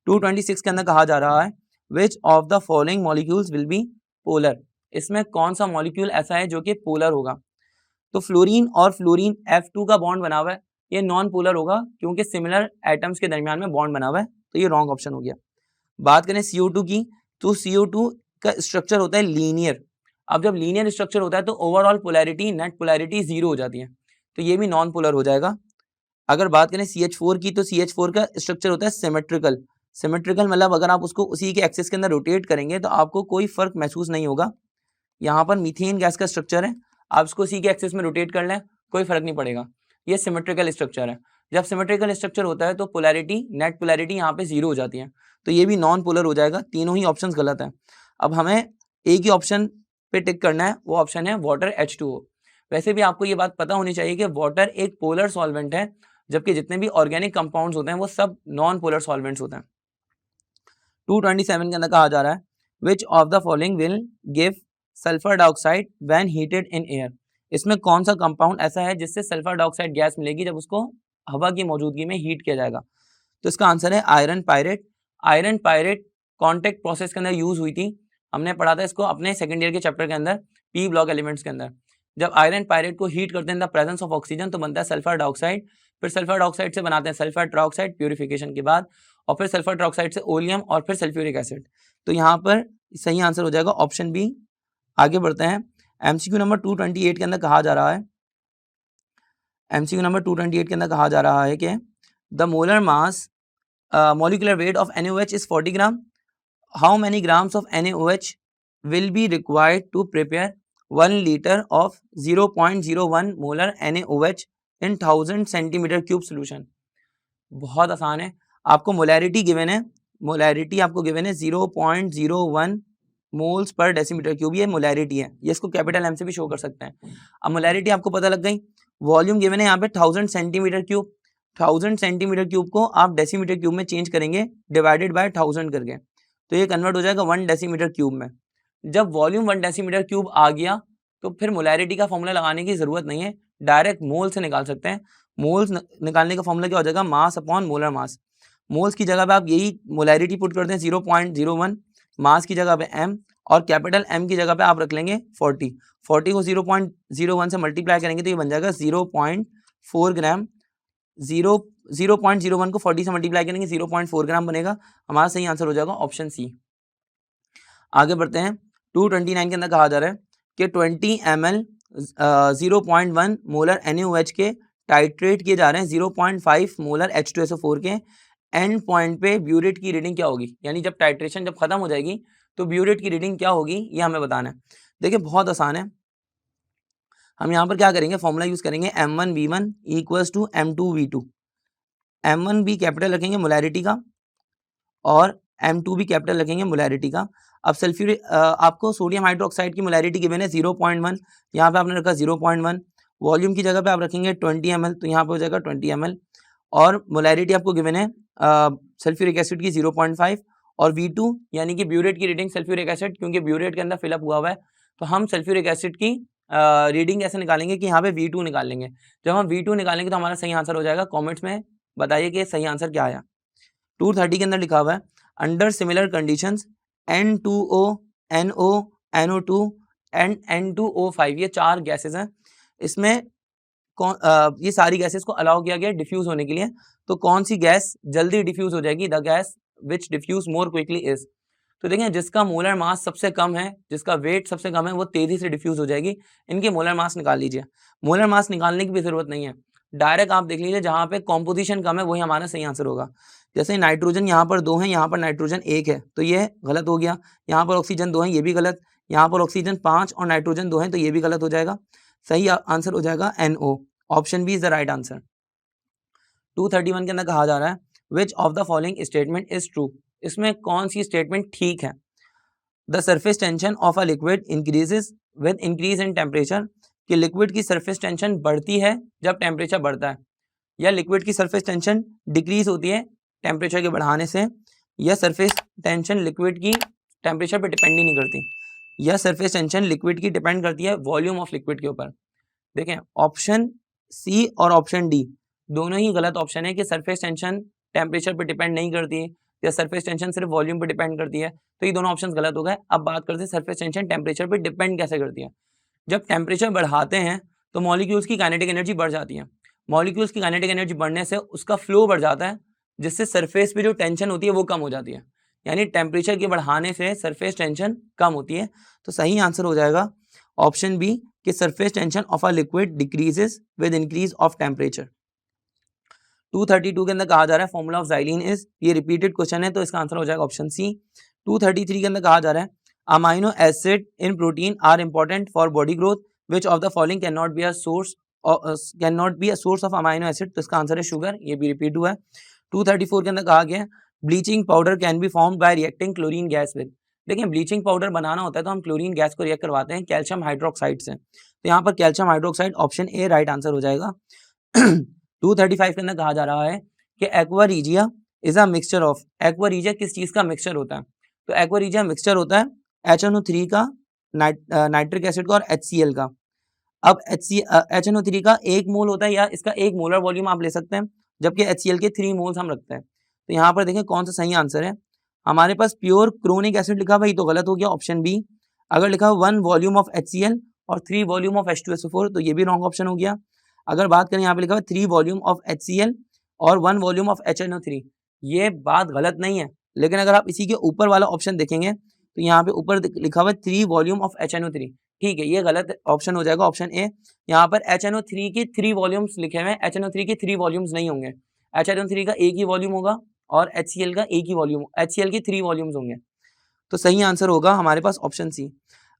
226 के अंदर कहा जा रहा है which of the following molecules will be polar, इसमें कौन सा मॉलिक्यूल ऐसा है जो कि पोलर होगा, तो फ्लोरीन और फ्लोरीन F2 का बॉन्ड बना हुआ है, ये नॉन पोलर होगा क्योंकि सिमिलर एटम्स के दरमियान में बॉन्ड बना हुआ है, तो ये रॉन्ग ऑप्शन हो गया। बात करें CO2 की, तो CO2 का स्ट्रक्चर होता है लीनियर, अब जब लीनियर स्ट्रक्चर होता है तो ओवरऑल पोलैरिटी, नेट पोलैरिटी 0 हो जाती है, तो ये भी नॉन पोलर हो जाएगा। अगर बात करें CH4 की, तो CH4 का स्ट्रक्चर होता है सिमेट्रिकल, सिमेट्रिकल मतलब अगर आप उसको उसी के एक्सिस के अंदर रोटेट करेंगे तो आपको कोई फर्क महसूस नहीं होगा। यहाँ पर मीथेन गैस का स्ट्रक्चर है, आप उसको उसी के एक्सिस में रोटेट कर लें कोई फर्क नहीं पड़ेगा, ये सिमेट्रिकल स्ट्रक्चर है। जब सिमेट्रिकल स्ट्रक्चर होता है तो पोलैरिटी, नेट पोलैरिटी यहाँ पे 0 हो जाती है, तो ये भी नॉन पोलर हो जाएगा, तीनों ही ऑप्शंस गलत हैं। अब हमें एक ही ऑप्शन पे टिक करना है, वो ऑप्शन है वाटर H2O। वैसे भी आपको ये बात पता होनी चाहिए कि वाटर एक पोलर सॉल्वेंट है, जबकि जितने भी ऑर्गेनिक कंपाउंड्स होते हैं वो सब नॉन पोलर सॉल्वेंट्स होते हैं। 227 के अंदर कहा जा रहा है which of the following will give sulphur dioxide when heated in air, इसमें कौन सा कंपाउंड ऐसा है जिससे सल्फर डाइऑक्साइड गैस मिलेगी जब उसको हवा की मौजूदगी में हीट किया जाएगा, तो इसका आंसर है iron pirate. Iron pirate contact process के अंदर यूज हुई थी, हमने पढ़ा था इसको अपने सेकंड ईयर के चैप्टर के अंदर P ब्लॉक एलिमेंट्स के अंदर। जब आयरन पायरेट को हीट करते हैं द प्रेजेंस ऑफ ऑक्सीजन तो बनता है सल्फर डाइऑक्साइड, फिर सल्फर डाइऑक्साइड से बनाते हैं सल्फर ट्राइऑक्साइड प्यूरिफिकेशन के बाद, और फिर सल्फर ट्राइऑक्साइड से ओलियम और फिर सल्फ्यूरिक एसिड, तो यहाँ पर सही आंसर हो जाएगा ऑप्शन बी। आगे बढ़ते हैं। एमसीक्यू नंबर 228 के अंदर कहा जा रहा है, एमसीक्यू नंबर 228 के अंदर कहा जा रहा है कि the molar mass molecular weight of NaOH is 40 gram. How many grams of NaOH will be required to prepare 1 liter of 0.01 molar NaOH in 1000 centimeter cube solution? बहुत आसान है, आपको मोलैरिटी गिवन है, मोलैरिटी आपको गिवन है 0.01 moles per decimetre cube, ये molarity है, ये इसको कैपिटल एम से भी शो कर सकते हैं। अब मोलैरिटी आपको पता लग गई, वॉल्यूम गिवन है यहाँ पे 1000 सेंटीमीटर क्यूब, 1000 सेंटीमीटर क्यूब को आप डेसीमीटर क्यूब में चेंज करेंगे डिवाइडेड बाय 1000 करके, तो ये कन्वर्ट हो जाएगा 1 डेसीमीटर क्यूब में। जब वॉल्यूम 1 डेसीमीटर क्यूब आ गया तो फिर मोलैरिटी का फॉर्मूला लगाने की जरूरत नहीं है, डायरेक्ट मोल से निकाल सकते हैं। मोल्स निकालने का फॉर्मूला क्या हो जाएगा, मास अपॉन मोलर मास। मोल्स की जगह पे आप यही मोलैरिटी पुट कर दें 0.01, मास की जगह पे m, और कैपिटल M की जगह पे आप रख लेंगे 40। 40 को 0.01 से मल्टीप्लाई करेंगे तो ये बन जाएगा 0.4 ग्राम। 0.01 को 40 से मल्टीप्लाई करेंगे 0.4 ग्राम बनेगा। हमारा सही आंसर हो जाएगा ऑप्शन सी। आगे बढ़ते हैं। 229 के अंदर कहा जा रहा है कि 20 ml 0.1 मोलर NaOH के टाइट्रेट किए जा रहे हैं 0.5 मोलर H2SO4 के एंड पॉइंट पे ब्यूरेट की रीडिंग क्या होगी। यानी जब टाइट्रेशन जब खत्म हो जाएगी तो ब्यूरेट की रीडिंग क्या होगी, ये हमें बताना है। देखिए बहुत आसान है। हम यहाँ पर क्या करेंगे, फॉर्मूला यूज करेंगे M1V1 equals to M2V2। M1B capital रखेंगे मोलैरिटी का और M2B कैपिटल रखेंगे मोलैरिटी का। अब सल्फ्यूरिक आपको सोडियम हाइड्रोक्साइड की मोलैरिटी गिवन है 0.1, यहाँ पे आपने रखा 0.1। वॉल्यूम की जगह पे आप रखेंगे 20 ml, तो यहाँ पे हो जाएगा 20 ml। और मोलैरिटी आपको गिवन है सल्फ्यूरिक एसिड की 0.5 और V2 यानी कि ब्यूरेट की रीडिंग सल्फ्यूरिक एसिड, क्योंकि ब्यूरेट के अंदर फिलअप हुआ हुआ है तो हम सल्फ्यूरिक एसिड की रीडिंग ऐसे निकालेंगे कि यहाँ पे V2 निकालेंगे। जब हम V2 निकालेंगे तो हमारा सही आंसर हो जाएगा। कॉमेंट्स में बताइए कि सही आंसर क्या आया। 230 के अंदर लिखा हुआ है under similar conditions N2O, NO, NO2 and N2O5, ये 4 गैसेस हैं। इसमें ये सारी गैसेस को अलाउ किया गया डिफ्यूज होने के लिए। तो कौन सी गैस जल्दी डिफ्यूज हो जाएगी, the gas which diffuse more quickly is. तो देखें जिसका मोलर मास सबसे कम है, जिसका वेट सबसे कम है, वो तेजी से डिफ्यूज हो जाएगी। इनके मोलर मास निकाल लीजिए। मोलर मास निकालने की भी जरूरत नहीं है, डायरेक्ट आप देख लीजिए जहां पे कॉम्पोजिशन कम है वही हमारा सही आंसर होगा। जैसे नाइट्रोजन यहाँ पर 2 है, यहाँ पर नाइट्रोजन 1 है, तो ये गलत हो गया। यहाँ पर ऑक्सीजन 2 है, ये भी गलत। यहाँ पर ऑक्सीजन 5 और नाइट्रोजन 2 है, तो ये भी गलत हो जाएगा। सही आंसर हो जाएगा NO। Option B is the right answer. 231 के अंदर कहा जा रहा है which of the following statement is true. इसमें कौन सी स्टेटमेंट ठीक है। The surface tension of a liquid increases with increase in temperature, कि लिक्विड की सरफेस टेंशन बढ़ती है जब टेम्परेचर बढ़ता है, या लिक्विड की सरफेस टेंशन डिक्रीज होती है टेम्परेचर के बढ़ाने से, या सरफेस टेंशन लिक्विड की टेम्परेचर पर डिपेंड ही नहीं करती, या सरफेस टेंशन लिक्विड की डिपेंड करती है वॉल्यूम ऑफ लिक्विड के ऊपर। देखें ऑप्शन सी और ऑप्शन डी दोनों ही गलत ऑप्शन है कि सरफेस टेंशन टेम्परेचर पर डिपेंड नहीं करती या सरफेस टेंशन सिर्फ वॉल्यूम पर डिपेंड करती है, तो ये दोनों ऑप्शन गलत हो गए। अब बात करते हैं सरफेस टेंशन टेम्परेचर पर डिपेंड कैसे करती है। जब टेम्परेचर बढ़ाते हैं तो मॉलिक्यूल्स की काइनेटिक एनर्जी बढ़ जाती है। मॉलिक्यूल्स की काइनेटिक एनर्जी बढ़ने से उसका फ्लो बढ़ जाता है, जिससे सरफेस पे जो टेंशन होती है वो कम हो जाती है। यानी टेम्परेचर के बढ़ाने से सरफेस टेंशन कम होती है। तो सही आंसर हो जाएगा ऑप्शन बी कि surface tension of a liquid decreases with increase of temperature. 232 के अंदर कहा जा रहा है फॉर्मूला ऑफ ज़ाइलीन इज, ये रिपीटेड क्वेश्चन है तो इसका आंसर हो जाएगा ऑप्शन सी। 233 के अंदर कहा जा रहा है amino acid in protein are important for body growth, which of the following can not be a source of amino acid, तो इसका आंसर है शुगर, ये भी रिपीट हुआ है। 234 के अंदर कहा गया है bleaching powder can be formed by reacting chlorine gas with. देखिए ब्लीचिंग पाउडर बनाना होता है तो हम क्लोरीन गैस को रिएक्ट करवाते हैं कैल्शियम हाइड्रोक्साइड से, तो यहाँ पर calcium hydroxide option A right answer हो जाएगा। 235 के अंदर कहा जा रहा है कि aqua regia is a mixture of. Aqua regia किस चीज का मिक्सचर होता है, तो एक्वारीजिया मिक्सचर होता है HNO3 का, नाइट्रिक एसिड का और HCl का। अब HNO3 का 1 मोल होता है या इसका 1 मोलर वॉल्यूम आप ले सकते हैं, जबकि HCl के 3 मोल्स हम रखते हैं। तो यहाँ पर देखें कौन सा सही आंसर है। हमारे पास प्योर क्रोनिक एसिड लिखा हुआ है तो गलत हो गया ऑप्शन बी। अगर लिखा हुआ 1 वॉल्यूम ऑफ HCl और 3 वॉल्यूम ऑफ H2SO4 तो ये भी रॉन्ग ऑप्शन हो गया। अगर बात करें यहाँ पे लिखा हुआ 3 वॉल्यूम ऑफ HCl और 1 वॉल्यूम ऑफ HNO3, ये बात गलत नहीं है, लेकिन अगर आप इसी के ऊपर वाला ऑप्शन देखेंगे तो यहाँ पे ऊपर लिखा हुआ 3 वॉल्यूम ऑफ HNO3, ठीक है ये गलत ऑप्शन हो जाएगा ऑप्शन ए। यहाँ पर HNO3 के 3 वॉल्यूम्स लिखे हुए हैं, HNO3 के 3 वॉल्यूम्स नहीं होंगे। HNO3 का एक ही वॉल्यूम होगा और HCl का एक ही वॉल्यूम, HCl के 3 वॉल्यूम्स होंगे। तो सही आंसर होगा हमारे पास ऑप्शन सी।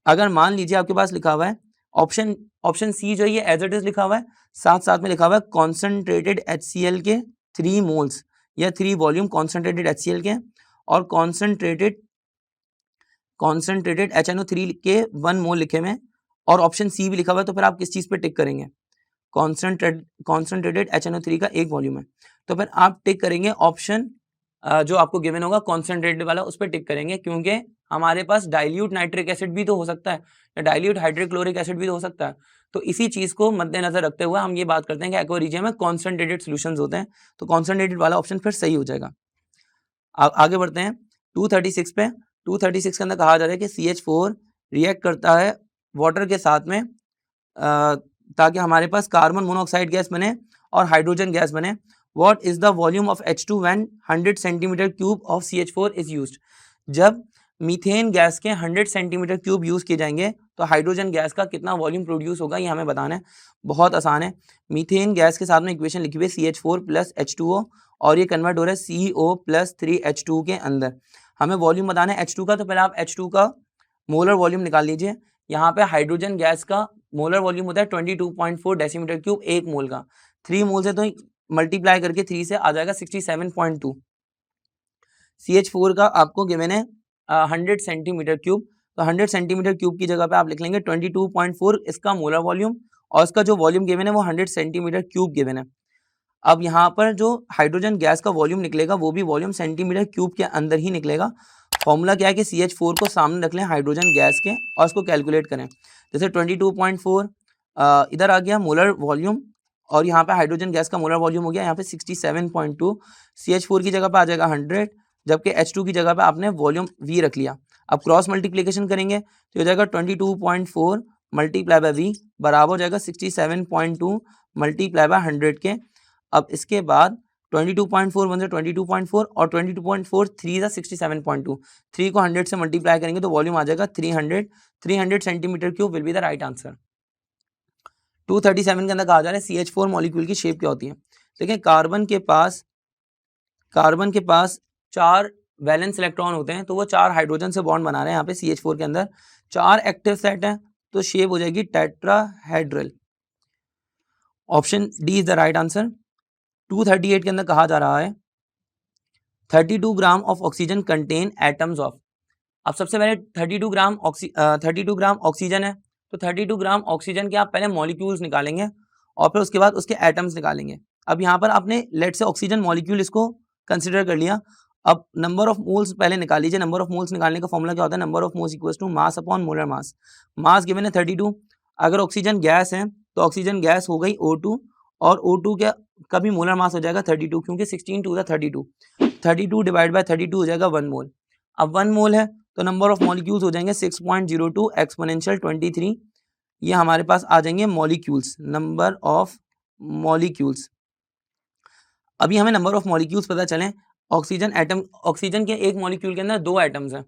अगर मान लीजिए आपके पास लिखा हुआ है ऑप्शन सी जो ये एज इट इज लिखा हुआ है, साथ साथ में लिखा हुआ है कॉन्सेंट्रेटेड HCl के 3 मोल्स या 3 वॉल्यूम कॉन्सेंट्रेटेड HCl के और कॉन्सेंट्रेटेड HNO3 के 1 मोल लिखे हुए हैं और ऑप्शन सी भी लिखा हुआ है, तो फिर आप किस चीज पे टिक करेंगे। कॉन्सेंट्रेटेड HNO3 का 1 वॉल्यूम है, तो फिर आप टिक करेंगे ऑप्शन जो आपको गिवन होगा कॉन्सेंट्रेटेड वाला, उस पर टिक करेंगे, क्योंकि हमारे पास डाइल्यूट नाइट्रिक एसिड भी तो हो सकता है या डाइल्यूट हाइड्रोक्लोरिक एसिड भी तो हो सकता है। तो इसी चीज को मद्देनजर रखते हुए हम ये बात करते हैं कि एक्वा रीजियन में कॉन्सेंट्रेटेड सॉल्यूशंस होते हैं, तो कॉन्सेंट्रेटेड वाला ऑप्शन फिर सही हो जाएगा। आगे बढ़ते हैं 236 पे। 236 के अंदर कहा जा रहा है कि CH4 रिएक्ट करता है वाटर के साथ में ताकि हमारे पास कार्बन मोनोऑक्साइड गैस बने और हाइड्रोजन गैस बने। What is the volume of H2 when 100 centimetre cube of CH4 is used. जब मीथेन गैस के 100 सेंटीमीटर क्यूब यूज किए जाएंगे तो हाइड्रोजन गैस का कितना वॉल्यूम प्रोड्यूस होगा, ये हमें बताना है। बहुत आसान है, मीथेन गैस के साथ में इक्वेशन लिखी हुई है CH4 प्लस H2O और ये कन्वर्ट हो रहा है CO प्लस 3H2 के अंदर। हमें वॉल्यूम बताना है H2 का, तो पहले आप H2 का मोलर वॉल्यूम निकाल लीजिए। यहाँ पे हाइड्रोजन गैस का मोलर वॉल्यूम होता है 22.4 डेसीमीटर क्यूब 1 मोल का। 3 मोल से तो मल्टीप्लाई करके 3 से आ जाएगा 67.2। CH4 का आपको गिवन है 100 सेंटीमीटर क्यूब, तो 100 सेंटीमीटर क्यूब की जगह पे आप लिख लेंगे 22.4 इसका मोलर वॉल्यूम और इसका जो वॉल्यूम गिवन है वो 100 सेंटीमीटर क्यूब गिवन है। अब यहाँ पर जो हाइड्रोजन गैस का वॉल्यूम निकलेगा वो भी वॉल्यूम सेंटीमीटर क्यूब के अंदर ही निकलेगा। फॉर्मूला क्या है कि CH4 को सामने रख लें हाइड्रोजन गैस के और उसको कैलकुलेट करें। जैसे 22.4 इधर आ गया मोलर वॉल्यूम और यहाँ पे हाइड्रोजन गैस का मोलर वॉल्यूम हो गया यहाँ पे 67.2। CH4 की जगह पे आ जाएगा 100, जबकि H2 की जगह पे आपने वॉल्यूम V रख लिया। अब क्रॉस मल्टीप्लिकेशन करेंगे तो हो जाएगा 22.4 मल्टीप्लाई बाय V बराबर हो जाएगा 67.2 मल्टीप्लाई बाय 100 के। अब इसके बाद 22.4 बन जाए 22.4 और 22.4 3 जा 67.2, 3 को 100 से मल्टीप्लाई करेंगे तो वॉल्यूम आ जाएगा 300 centimetre cube will be the right answer. 237 के अंदर कहा जा रहा है CH4 मॉलिक्यूल की शेप क्या होती है। देखिए कार्बन के पास 4 वैलेंस इलेक्ट्रॉन होते हैं, तो वो 4 हाइड्रोजन से बॉन्ड बना रहे हैं यहाँ पे CH4 के अंदर। 4 एक्टिव सेट है तो शेप हो जाएगी tetrahedral. Option D is the right answer. 238 के अंदर कहा जा रहा है 32 gram of oxygen contain atoms of. अब सबसे पहले 32 ग्राम ऑक्सीजन है, तो 32 ग्राम ऑक्सीजन के आप पहले मॉलिक्यूल्स निकालेंगे और फिर उसके बाद उसके एटम्स निकालेंगे। अब यहाँ पर आपने लेट से ऑक्सीजन मॉलिक्यूल इसको कंसिडर कर लिया। अब नंबर ऑफ मोल्स पहले निकाल लीजिए। नंबर ऑफ मोल्स निकालने का फॉर्मूला क्या होता है, number of moles equals to mass upon molar mass. Mass given है 32, अगर ऑक्सीजन गैस है तो ऑक्सीजन गैस हो गई O2 और O2 का भी मोलर मास हो जाएगा 32 क्योंकि 16 टू 32, 32 डिवाइड बाय 32 हो जाएगा 1 मोल। अब 1 मोल है तो नंबर ऑफ मॉलिक्यूल्स हो जाएंगे 6.02 एक्सपोनेंशियल 23। ये हमारे पास आ जाएंगे मॉलिक्यूल्स, नंबर ऑफ मॉलिक्यूल्स। अभी हमें नंबर ऑफ मॉलिक्यूल्स पता चले। ऑक्सीजन के एक मॉलिक्यूल के अंदर 2 एटम्स हैं,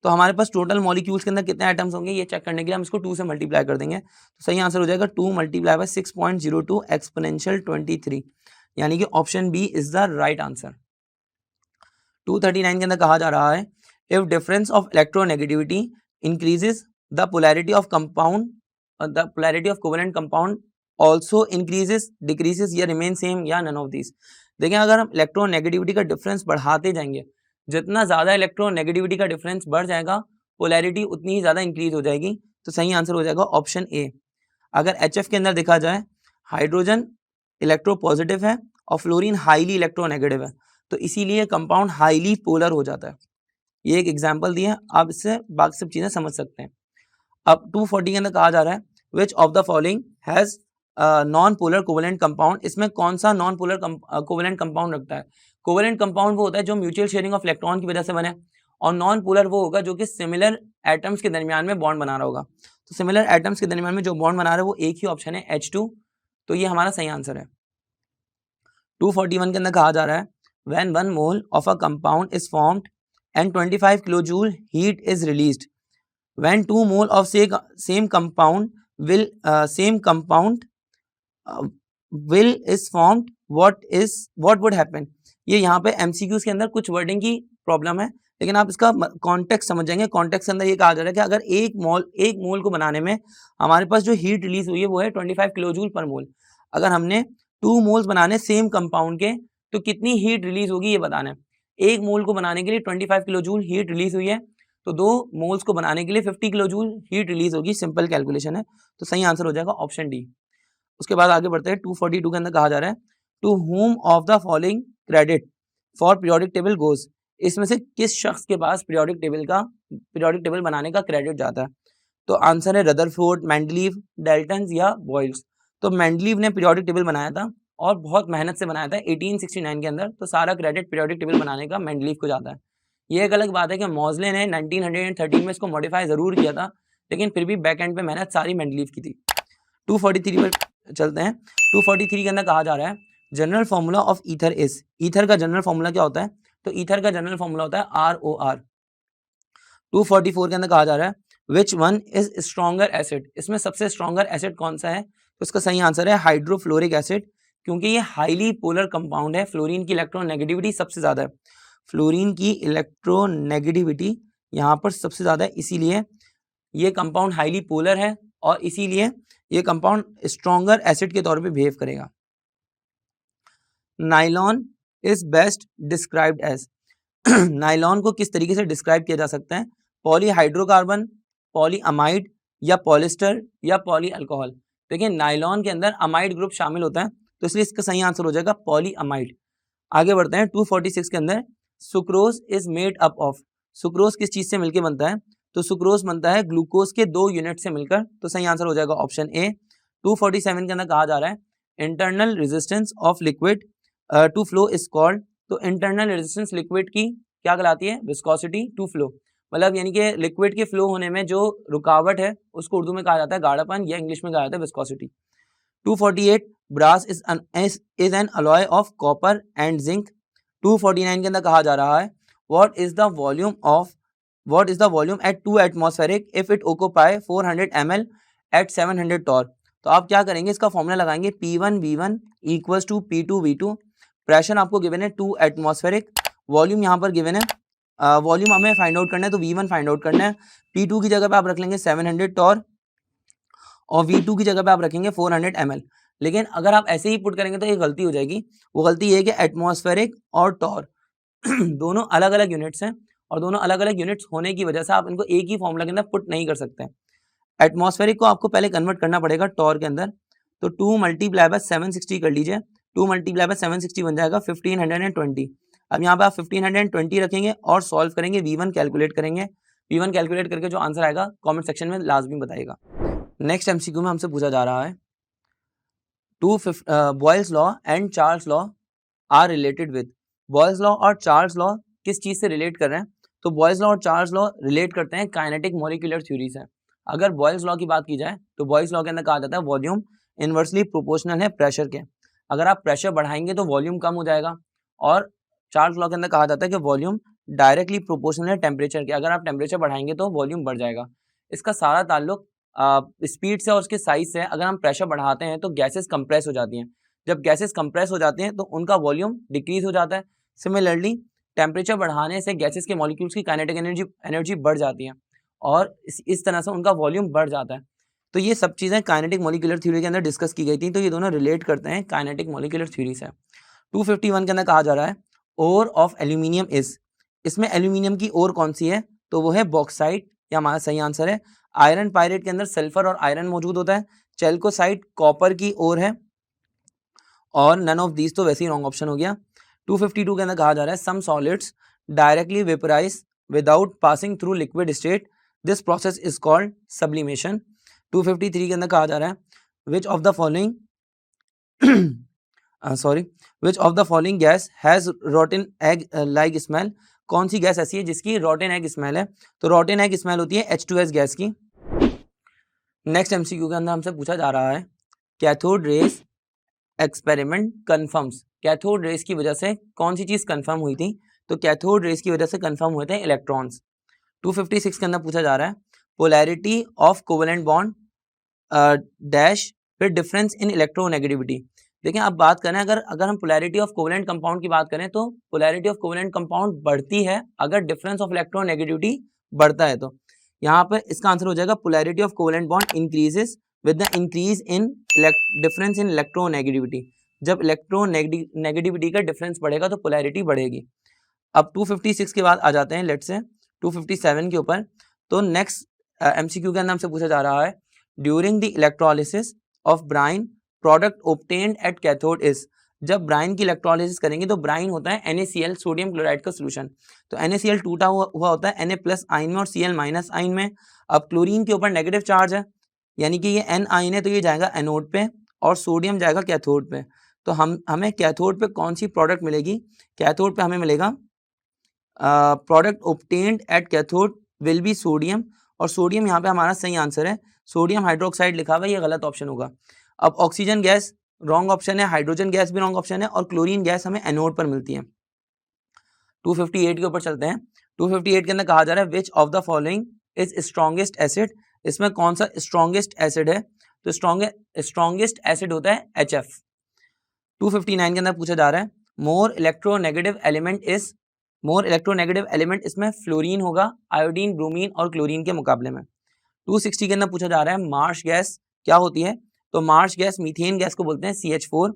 तो हमारे पास टोटल मॉलिक्यूल्स के अंदर कितने एटम्स होंगे ये चेक करने के लिए हम इसको 2 से मल्टीप्लाई कर देंगे। तो सही आंसर हो जाएगा 2 मल्टीप्लाई बाय 6.02 एक्सपोनेंशियल 23, यानी कि option B is the right answer. 239 के अंदर कहा जा रहा है if difference of electronegativity increases the polarity of compound, the polarity of covalent compound also increases, decreases या रिमेन सेम या नन ऑफ दिस। देखें अगर हम इलेक्ट्रोनेगेटिविटी का डिफरेंस बढ़ाते जाएंगे, जितना ज़्यादा इलेक्ट्रोनेगेटिविटी का डिफरेंस बढ़ जाएगा पोलैरिटी उतनी ही ज़्यादा इंक्रीज हो जाएगी। तो सही आंसर हो जाएगा ऑप्शन ए। अगर HF के अंदर देखा जाए हाइड्रोजन इलेक्ट्रोपॉजिटिव है और फ्लोरीन हाईली इलेक्ट्रोनेगेटिव है, तो इसीलिए कंपाउंड हाईली पोलर हो जाता है। ये एक एग्जाम्पल दिया, आप इससे बाकी सब चीज़ें समझ सकते हैं। अब 240 के अंदर कहा जा रहा है which of the following has non polar covalent compound. इसमें कौन सा नॉन पोलर कोवेलेंट कंपाउंड रखता है। कोवेलेंट कंपाउंड वो होता है जो म्यूचुअल शेयरिंग ऑफ इलेक्ट्रॉन की वजह से बने, और नॉन पोलर वो होगा जो कि सिमिलर एटम्स के दरमियान में बॉन्ड बना रहा होगा। तो सिमिलर एटम्स के दरमियान में जो बॉन्ड बना रहा है वो एक ही ऑप्शन है H2, तो ये हमारा सही आंसर है। 241 के अंदर कहा जा रहा है when 1 mole of a compound is formed and 25 kilojule heat is released, when 2 mole of same compound will is formed, what would happen। ये यहाँ पे MCQs के अंदर कुछ वर्डिंग की प्रॉब्लम है, लेकिन आप इसका कॉन्टेक्स्ट समझ जाएंगे। कॉन्टेक्स्ट के अंदर ये कहा जा रहा है कि अगर एक मोल को बनाने में हमारे पास जो हीट रिलीज हुई है वो है 25 किलोजूल पर मोल। अगर हमने 2 मोल्स बनाने सेम कंपाउंड के तो कितनी हीट रिलीज होगी ये बताना है। एक मोल को बनाने के लिए 25 किलोजूल हीट रिलीज हुई है, तो 2 मोल्स को बनाने के लिए 50 किलोजूल हीट रिलीज होगी। सिंपल कैलकुलेशन है, तो सही आंसर हो जाएगा ऑप्शन डी। उसके बाद आगे बढ़ते हैं 242 के अंदर कहा जा रहा है to whom of the following credit for periodic table goes इसमें से किस शख्स के पास पीरियोडिक टेबल बनाने का क्रेडिट जाता है? तो आंसर है रदरफोर्ड, मेंडलीव, डाल्टन या बॉयल्स। तो मेंडलीव ने पीरियोडिक टेबल बनाया था और बहुत मेहनत से बनाया था 1869 के अंदर, तो सारा क्रेडिट पीरियोडिक टेबल बनाने का मेंडलीव को जाता है। ये एक अलग बात है कि मॉजले ने 1913 में इसको मॉडिफाई जरूर किया था, लेकिन फिर भी बैक एंड पे मेहनत सारी मेंडलीव की थी। 243 पर चलते हैं। 243 के अंदर कहा जा रहा है general formula of ether is. Ether का जनरल फॉर्मूला क्या होता है? तो ईथर का जनरल फॉर्मूला होता है ROR। 244 के अंदर कहा जा रहा है which one is stronger acid. इसमें सबसे स्ट्रॉन्गर एसिड कौन सा है? तो इसका सही आंसर है हाइड्रोफ्लोरिक एसिड, क्योंकि ये हाईली पोलर कंपाउंड है। फ्लोरीन की इलेक्ट्रोनेगेटिविटी सबसे ज्यादा है। फ्लोरीन की इलेक्ट्रोनेगेटिविटी यहाँ पर सबसे ज्यादा है, इसीलिए ये कंपाउंड हाईली पोलर है और इसीलिए ये कंपाउंड स्ट्रॉन्गर एसिड के तौर पे बिहेव करेगा। Nylon is best described as. Nylon को किस तरीके से डिस्क्राइब किया जा सकता है? पॉलीहाइड्रोकार्बन, पॉलीअमाइड या पॉलिस्टर या पॉली अल्कोहल। देखिए नाइलॉन के अंदर अमाइड ग्रुप शामिल होता है, तो इसलिए इसका सही आंसर हो जाएगा पॉलीअमाइड। आगे बढ़ते हैं। 246 के अंदर sucrose is made up of. Sucrose किस चीज से मिलकर बनता है? तो सुक्रोज बनता है ग्लूकोज के 2 यूनिट से मिलकर, तो सही आंसर हो जाएगा ऑप्शन ए। 247 के अंदर कहा जा रहा है internal resistance of liquid to flow is called. तो इंटरनल रेजिस्टेंस लिक्विड की क्या कहलाती है? Viscosity to flow. मतलब यानी कि लिक्विड के फ्लो होने में जो रुकावट है उसको उर्दू में कहा जाता है गाढ़ापन, या इंग्लिश में कहा जाता है viscosity. 248 brass is an alloy of copper and zinc. 249 के अंदर कहा जा रहा है what is the volume at 2 atmospheric if it occupy 400 ml एट 700 टॉर। तो आप क्या करेंगे, इसका फॉर्मूला लगाएंगे P1V1 equals to P2V2। Pressure आपको गिवन है 2 एटमॉस्फेरिक, वॉल्यूम यहाँ पर गिवन है, वॉल्यूम हमें फाइंड आउट करना है तो V1 फाइंड आउट करना है। P2 की जगह पे आप रख लेंगे 700 टॉर और V2 की जगह पे आप रखेंगे 400 ml। लेकिन अगर आप ऐसे ही पुट करेंगे तो एक गलती हो जाएगी। वो गलती ये है कि एटमॉस्फेरिक और टॉर दोनों अलग अलग यूनिट्स हैं और दोनों अलग अलग यूनिट्स होने की वजह से आप इनको एक ही फॉर्मूला के अंदर पुट नहीं कर सकते। एटमॉस्फेरिक को आपको पहले कन्वर्ट करना पड़ेगा टॉर के अंदर, तो 2 मल्टीप्लाई बाय 760 कर लीजिए। 2 मल्टीप्लाई बाय 760 बन जाएगा 1520। अब यहाँ पे आप 1520 रखेंगे और सॉल्व करेंगे, V1 कैलकुलेट करेंगे। V1 कैलकुलेट करके जो आंसर आएगा कमेंट सेक्शन में लाजमी बताइएगा। नेक्स्ट MCQ में हमसे पूछा जा रहा है Boyle's law and Charles law are related with. Boyle's law और चार्ल्स लॉ किस चीज से रिलेट कर रहे हैं? तो बॉयल्स लॉ और चार्ल्स लॉ रिलेट करते हैं काइनेटिक मॉलिक्यूलर थ्योरी से। अगर बॉयल्स लॉ की बात की जाए तो बॉयल्स लॉ के अंदर कहा जाता है वॉल्यूम इनवर्सली प्रोपोर्शनल है प्रेशर के। अगर आप प्रेशर बढ़ाएंगे तो वॉल्यूम कम हो जाएगा, और चार्ल्स लॉ के अंदर कहा जाता है कि वॉल्यूम डायरेक्टली प्रोपोर्शनल है टेम्परेचर के। अगर आप टेम्परेचर बढ़ाएंगे तो वॉल्यूम बढ़ जाएगा। इसका सारा ताल्लुक स्पीड से और उसके साइज से है। अगर हम प्रेशर बढ़ाते हैं तो गैसेस कंप्रेस हो जाती हैं, जब गैसेस कंप्रेस हो जाती हैं तो उनका वॉल्यूम डिक्रीज हो जाता है। सिमिलरली टेम्परेचर बढ़ाने से गैसेस के मॉलिक्यूल्स की काइनेटिक एनर्जी बढ़ जाती है और इस तरह से उनका वॉल्यूम बढ़ जाता है। तो ये सब चीज़ें काइनेटिक मॉलिक्यूलर थ्योरी के अंदर डिस्कस की गई थी, तो ये दोनों रिलेट करते हैं काइनेटिक मॉलिक्यूलर थ्योरी से। 251 के अंदर कहा जा रहा है ओर ऑफ एल्यूमिनियम इज। इसमें एल्यूमिनियम की ओर कौन सी है? तो वो है बॉक्साइट, या हमारा सही आंसर है। आयरन पायरेट के अंदर सल्फर और आयरन मौजूद होता है। चेल्कोसाइट कॉपर की ओर है, और नन ऑफ दीज तो वैसे ही रॉन्ग ऑप्शन हो गया। 252 के अंदर कहा जा रहा है some solids directly vaporise without passing through liquid state, this process is called sublimation. 253 के अंदर कहा जा रहा है which of the following which of the following gas has rotten egg like smell. कौन सी गैस ऐसी है जिसकी रोटन एग स्मेल है? तो रोटन एग स्मेल होती है H2S गैस की। नेक्स्ट MCQ के अंदर हमसे पूछा जा रहा है cathode rays experiment confirms. Cathode rays की वजह से कौन सी चीज कंफर्म हुई थी? तो कैथोड रेस की वजह से कंफर्म हुए थे इलेक्ट्रॉन्स। 256 के अंदर पूछा जा रहा है polarity of covalent bond dash फिर डिफरेंस इन इलेक्ट्रोनेगेटिविटी। देखिए आप बात करें, अगर हम पोलैरिटी ऑफ कोवेलेंट कंपाउंड की बात करें तो पोलैरिटी ऑफ कोवेलेंट कंपाउंड बढ़ती है अगर डिफरेंस ऑफ इलेक्ट्रोनेगेटिविटी बढ़ता है। तो यहाँ पर इसका आंसर हो जाएगा polarity of covalent bond increases with the increase in difference in electronegativity. जब इलेक्ट्रोनेगेटिविटी का डिफरेंस बढ़ेगा तो पोलैरिटी बढ़ेगी। अब 256 के बाद आ जाते हैं लेट्स से 257 के ऊपर। तो नेक्स्ट MCQ के अंदर हमसे पूछा जा रहा है during the electrolysis of Bryan product obtained at cathode is. जब ब्राइन की इलेक्ट्रोलिसिस करेंगे तो ब्राइन होता है NaCl सोडियम क्लोराइड का सोल्यूशन। तो NaCl टूटा हुआ होता है Na+ आयन में और Cl- आयन में। अब क्लोरीन के ऊपर नेगेटिव चार्ज है, यानी कि ये N आयन है तो ये जाएगा एनोड पे और सोडियम जाएगा कैथोड पे। तो हमें कैथोड पे कौन सी प्रोडक्ट मिलेगी? कैथोड पे हमें मिलेगा product obtained at cathode will be sodium, और सोडियम यहाँ पे हमारा सही आंसर है। सोडियम हाइड्रोक्साइड लिखा हुआ है, ये गलत ऑप्शन होगा। अब ऑक्सीजन गैस रॉन्ग ऑप्शन है, हाइड्रोजन गैस भी रॉन्ग ऑप्शन है, और क्लोरीन गैस हमें एनोड पर मिलती है। 258 के ऊपर चलते हैं। 258 के अंदर कहा जा रहा है which of the following is strongest acid, इसमें कौन सा स्ट्रॉन्गेस्ट एसिड है? तो स्ट्रॉन्गेस्ट एसिड होता है HF। 259 के अंदर पूछा जा रहा है मोर इलेक्ट्रोनेगेटिव एलिमेंट इसमें फ्लोरीन होगा, आयोडीन, ब्रोमीन और क्लोरीन के मुकाबले में। 260 के अंदर पूछा जा रहा है मार्श गैस क्या होती है? तो मार्श गैस मीथेन गैस को बोलते हैं CH4।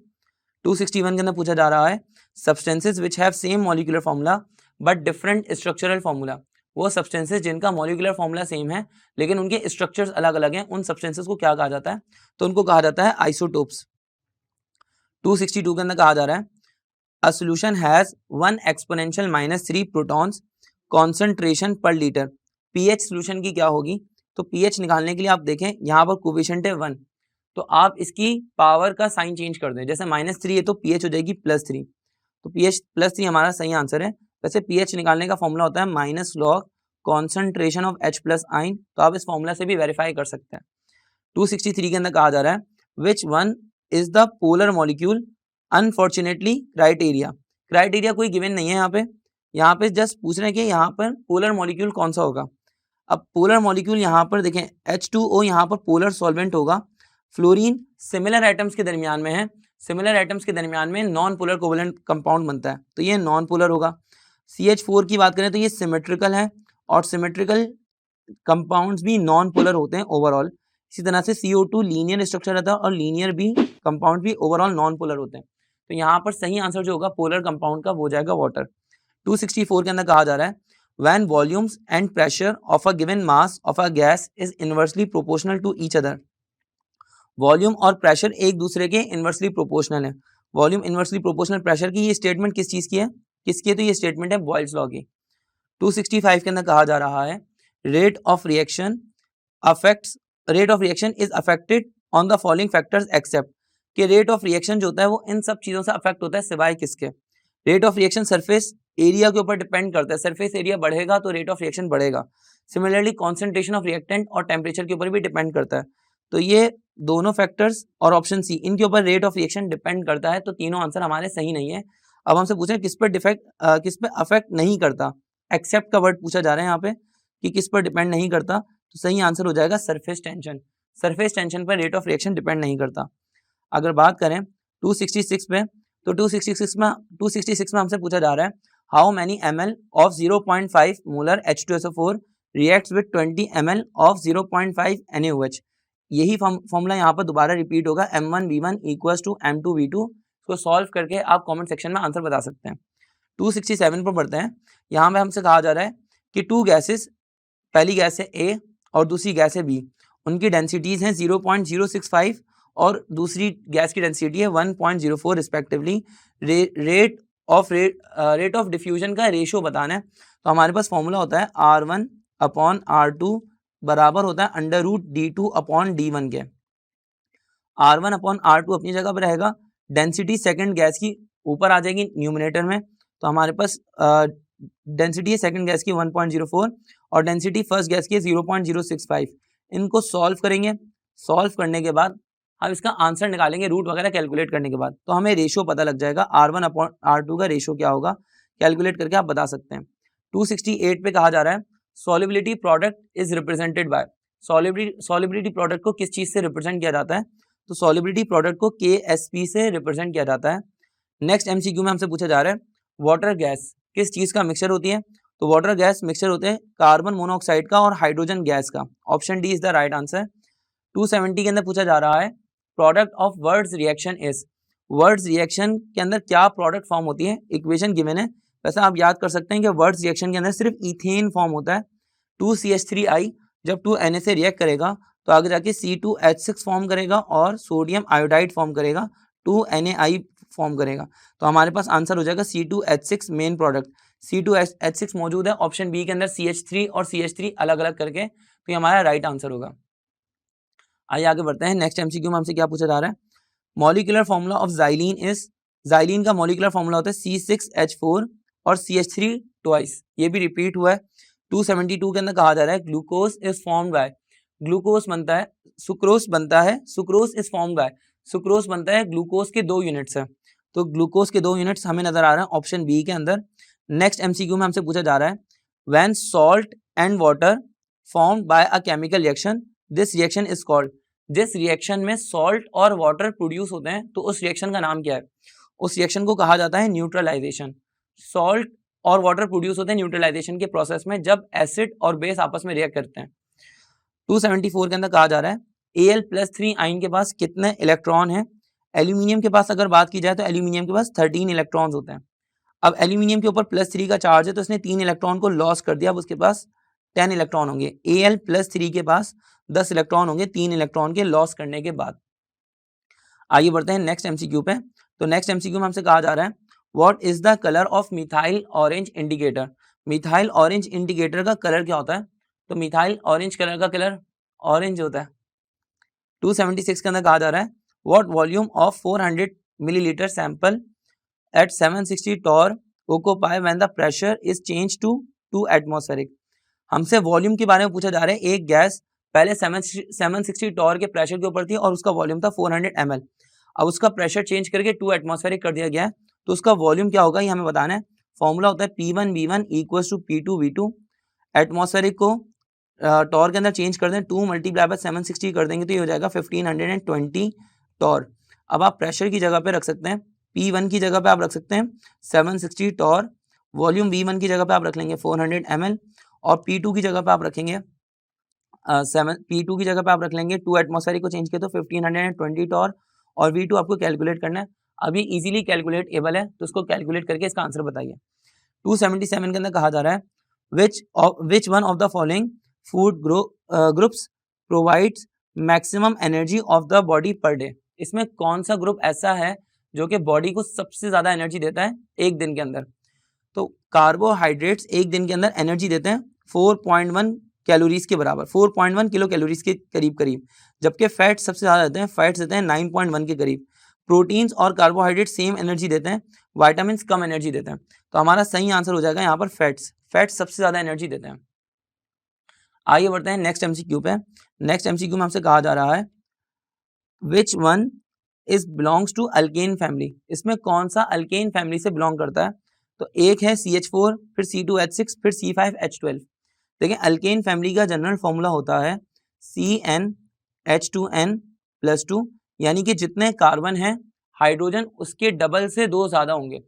261 के अंदर पूछा जा रहा है substances which have same molecular formula but different structural formula, वो सब्सटेंसेस जिनका मॉलिक्यूलर फॉर्मूला सेम है लेकिन उनके स्ट्रक्चर्स अलग अलग हैं, उन सब्सटेंसेस को क्या कहा जाता है? तो उनको कहा जाता है आइसोटोप्स। 262 के अंदर कहा जा रहा है a solution has 1 exponential -3 protons concentration पर लीटर, पीएच सॉल्यूशन की क्या होगी? तो पीएच निकालने के लिए आप देखें यहाँ पर कोफिशिएंट है 1, तो आप इसकी पावर का साइन चेंज कर दें, जैसे -3 है तो पीएच हो जाएगी +3, तो पीएच +3 हमारा सही आंसर है। वैसे पीएच निकालने का फॉर्मूला होता है -log concentration of H+ ion, तो आप इस फॉर्मूला से भी वेरीफाई कर सकते हैं। 263 के अंदर कहा जा रहा है which one is the polar molecule, unfortunately criteria कोई गिवन नहीं है यहाँ पे जस्ट पूछ रहे हैं कि यहाँ पर पोलर मॉलिक्यूल कौन सा होगा। अब पोलर मॉलिक्यूल यहाँ पर देखें H2O यहाँ पर पोलर सॉल्वेंट होगा, फ्लोरीन सिमिलर एटम्स के दरमियान में है, सिमिलर एटम्स के दरमियान में नॉन पोलर कोवेलेंट कंपाउंड बनता है तो ये नॉन पोलर होगा। CH4 की बात करें तो ये सिमेट्रिकल है और सिमेट्रिकल कंपाउंड्स भी नॉन पोलर होते हैं ओवरऑल। इसी तरह से CO2 लीनियर स्ट्रक्चर रहता है और लीनियर भी कंपाउंड भी ओवरऑल नॉन पोलर होते हैं। तो यहाँ पर सही आंसर जो होगा पोलर कंपाउंड का वो जाएगा वाटर। 264 के अंदर कहा जा रहा है when volumes and pressure of a given mass of a gas is inversely proportional to each other, volume और प्रेशर एक दूसरे के इनवर्सली प्रोपोर्शनल है। वॉल्यूम इनवर्सली प्रोपोर्शनल प्रेशर की ये स्टेटमेंट किस चीज की है? किसकी है? तो ये स्टेटमेंट है बॉयल्स लॉ की। 265 के अंदर कहा जा रहा है rate of reaction is affected on the following factors except, कि रेट ऑफ रिएक्शन जो होता है वो इन सब चीजों से अफेक्ट होता है सिवाय किसके? Rate of reaction surface area के ऊपर डिपेंड करता है, सरफेस एरिया बढ़ेगा तो रेट ऑफ रिएक्शन बढ़ेगा। सिमिलरली कॉन्सेंट्रेशन ऑफ रिएक्टेंट और टेम्परेचर के ऊपर भी डिपेंड करता है। तो ये दोनों फैक्टर्स और ऑप्शन सी इनके ऊपर रेट ऑफ रिएक्शन डिपेंड करता है, तो तीनों आंसर हमारे सही नहीं है। अब हमसे पूछे किस पे अफेक्ट नहीं करता, एक्सेप्ट का वर्ड पूछा जा रहा है यहाँ पे कि किस पर डिपेंड नहीं करता, तो सही आंसर हो जाएगा सरफेस टेंशन। सरफेस टेंशन पर रेट ऑफ रिएक्शन डिपेंड नहीं करता। अगर बात करें 266 पे, तो 266 में हमसे पूछा जा रहा है how many ml of 0.5 molar H2SO4 reacts with 20 ml of 0.5 NaOH। यही फॉर्मूला यहाँ पर दोबारा रिपीट होगा, M1V1 इक्वल्स टू M2V2। इसको सॉल्व करके आप कमेंट सेक्शन में आंसर बता सकते हैं। 267 पर बढ़ते हैं। यहाँ पे हमसे कहा जा रहा है कि टू गैसेस, पहली गैस है A और दूसरी गैस है B, उनकी डेंसिटीज हैं 0.065 और दूसरी गैस की डेंसिटी है 1.04 रिस्पेक्टिवली। रेट ऑफ डिफ्यूजन का रेशियो बताना है, तो हमारे पास फॉर्मूला होता है R1/R2 बराबर होता है √D2/D1 के। R1/R2 अपनी जगह पर रहेगा, डेंसिटी सेकंड गैस की ऊपर आ जाएगी न्यूमिनेटर में, तो हमारे पास डेंसिटी है सेकंड गैस की 1.04 और डेंसिटी फर्स्ट गैस की है 0.065। इनको सॉल्व करेंगे, सॉल्व करने के बाद हम इसका आंसर निकालेंगे रूट वगैरह कैलकुलेट करने के बाद, तो हमें रेशियो पता लग जाएगा R1/R2 का रेशियो क्या होगा, कैलकुलेट करके आप बता सकते हैं। 268 पे कहा जा रहा है solubility product is represented by, solubility product को किस चीज से रिप्रेजेंट किया जाता है? तो सॉल्युबिलिटी प्रोडक्ट को KSP से रिप्रेजेंट किया जाता है। नेक्स्ट MCQ में हमसे पूछा जा रहा है वाटर गैस किस चीज का मिक्सचर होती है? तो वाटर गैस मिक्सचर होते हैं कार्बन मोनोऑक्साइड का और हाइड्रोजन गैस का। Option D is the right answer. 270 के अंदर पूछा जा रहा है product of words reaction is, words reaction के अंदर क्या प्रोडक्ट फॉर्म होती है? इक्वेशन गिवन है, वैसे आप याद कर सकते हैं कि वर्ड्स रिएक्शन के अंदर सिर्फ इथेन फॉर्म होता है। 2CH3I जब 2Na से रिएक्ट करेगा तो आगे जाके C2H6 फॉर्म करेगा और सोडियम आयोडाइड फॉर्म करेगा, 2NaI फॉर्म करेगा। तो हमारे पास आंसर हो जाएगा C2H6 मेन प्रोडक्ट। C2H6 मौजूद है ऑप्शन बी के अंदर, CH3 और CH3 अलग अलग करके, तो ये हमारा राइट आंसर होगा। आइए आगे बढ़ते हैं। नेक्स्ट एमसीक्यू में हमसे क्या पूछा जा रहा है, molecular formula of xylene is, xylene का मॉलिक्यूलर फॉर्मूला होता है C6H4 और CH3 ट्वाइस, ये भी रिपीट हुआ है। 272 के अंदर कहा जा रहा है glucose is formed by, glucose बनता है, सुक्रोज बनता है, sucrose is formed by, sucrose बनता है ग्लूकोज के 2 यूनिट्स है, तो ग्लूकोज के 2 यूनिट्स हमें नजर आ रहे हैं ऑप्शन बी के अंदर। नेक्स्ट एमसीक्यू में हमसे पूछा जा रहा है when salt and water formed by a chemical reaction this reaction is called, जिस रिएक्शन में सॉल्ट और वाटर प्रोड्यूस होते हैं तो उस रिएक्शन का नाम क्या है, उस रिएक्शन को कहा जाता है न्यूट्रलाइजेशन। सॉल्ट और वाटर प्रोड्यूस होते हैं न्यूट्रलाइजेशन के प्रोसेस में जब एसिड और बेस आपस में रिएक्ट करते हैं। 274 के अंदर कहा जा रहा है Al+3 आयन के पास कितने इलेक्ट्रॉन हैं, एल्यूमिनियम के पास अगर बात की जाए तो एल्यूमिनियम के पास 13 इलेक्ट्रॉन्स होते हैं। अब एल्यूमिनियम के ऊपर +3 का चार्ज है तो इसने 3 इलेक्ट्रॉन को लॉस कर दिया, अब उसके पास 10 इलेक्ट्रॉन होंगे। Al+3 के पास 10 इलेक्ट्रॉन होंगे 3 इलेक्ट्रॉन के लॉस करने के बाद। आइए बढ़ते हैं नेक्स्ट एमसीक्यू पे। तो नेक्स्ट एमसीक्यू में हमसे कहा जा रहा है what is the colour of methyl orange indicator, methyl orange indicator का कलर क्या होता है, तो मिथाइल ऑरेंज कलर का कलर ऑरेंज होता है। 276 के अंदर कहा जा रहा है what volume of 400 millilitre sample at 760 torr occupy when the pressure is change to 2 atmospheric, हमसे वॉल्यूम के बारे में पूछा जा रहा है। एक गैस पहले 760 टॉर के प्रेशर के ऊपर थी और उसका वॉल्यूम था 400 ml, अब उसका प्रेशर चेंज करके 2 एटमॉस्फेरिक कर दिया गया है, तो उसका वॉल्यूम क्या होगा ये हमें बताना है। फॉर्मूला होता है P1V1 equals to P2V2, atmospheric को टॉर के अंदर चेंज कर दें, 2 मल्टीप्लाई बाय 760 कर देंगे तो ये हो जाएगा 1520 टॉर। अब आप प्रेशर की जगह पे रख सकते हैं, P1 की जगह पे आप रख सकते हैं 760 टॉर, वॉल्यूम V1 की जगह पे आप रख लेंगे 400 ml, और P2 की जगह पे आप रखेंगे P2 की जगह पे आप रख लेंगे 2 एटमॉस्फेरिक को चेंज किया तो 1520 टॉर, और V2 आपको कैलकुलेट करना है। अभी इजीली कैलकुलेटेबल है तो उसको कैलकुलेट करके इसका आंसर बताइए। 277 के अंदर कहा जा रहा है which one of the following food groups provides maximum energy of the body per day, इसमें कौन सा ग्रुप ऐसा है जो कि बॉडी को सबसे ज्यादा एनर्जी देता है एक दिन के अंदर, तो कार्बोहाइड्रेट्स एक दिन के अंदर एनर्जी देते हैं 4.1 कैलोरीज के बराबर, 4.1 किलो कैलोरीज के करीब, जबकि फैट सबसे ज़्यादा देते हैं, फैट्स देते हैं 9.1 के करीब। प्रोटीन्स और कार्बोहाइड्रेट सेम एनर्जी देते हैं, वाइटामिन कम एनर्जी देते हैं, तो हमारा सही आंसर हो जाएगा यहाँ पर फैट्स सबसे ज़्यादा एनर्जी देते हैं। आइए बढ़ते हैं नेक्स्ट एमसीक्यू पे। नेक्स्ट एमसीक्यू में हमसे कहा जा रहा है which one is belongs to alkane family, इसमें कौन सा अल्केन फैमिली से बिलोंग करता है, तो एक है CH4, फिर C2H6, फिर C5H12। देखिए अल्केन फैमिली का जनरल फॉर्मूला होता है CnH2n+2, यानी कि जितने कार्बन हैं हाइड्रोजन उसके डबल से 2 ज़्यादा होंगे।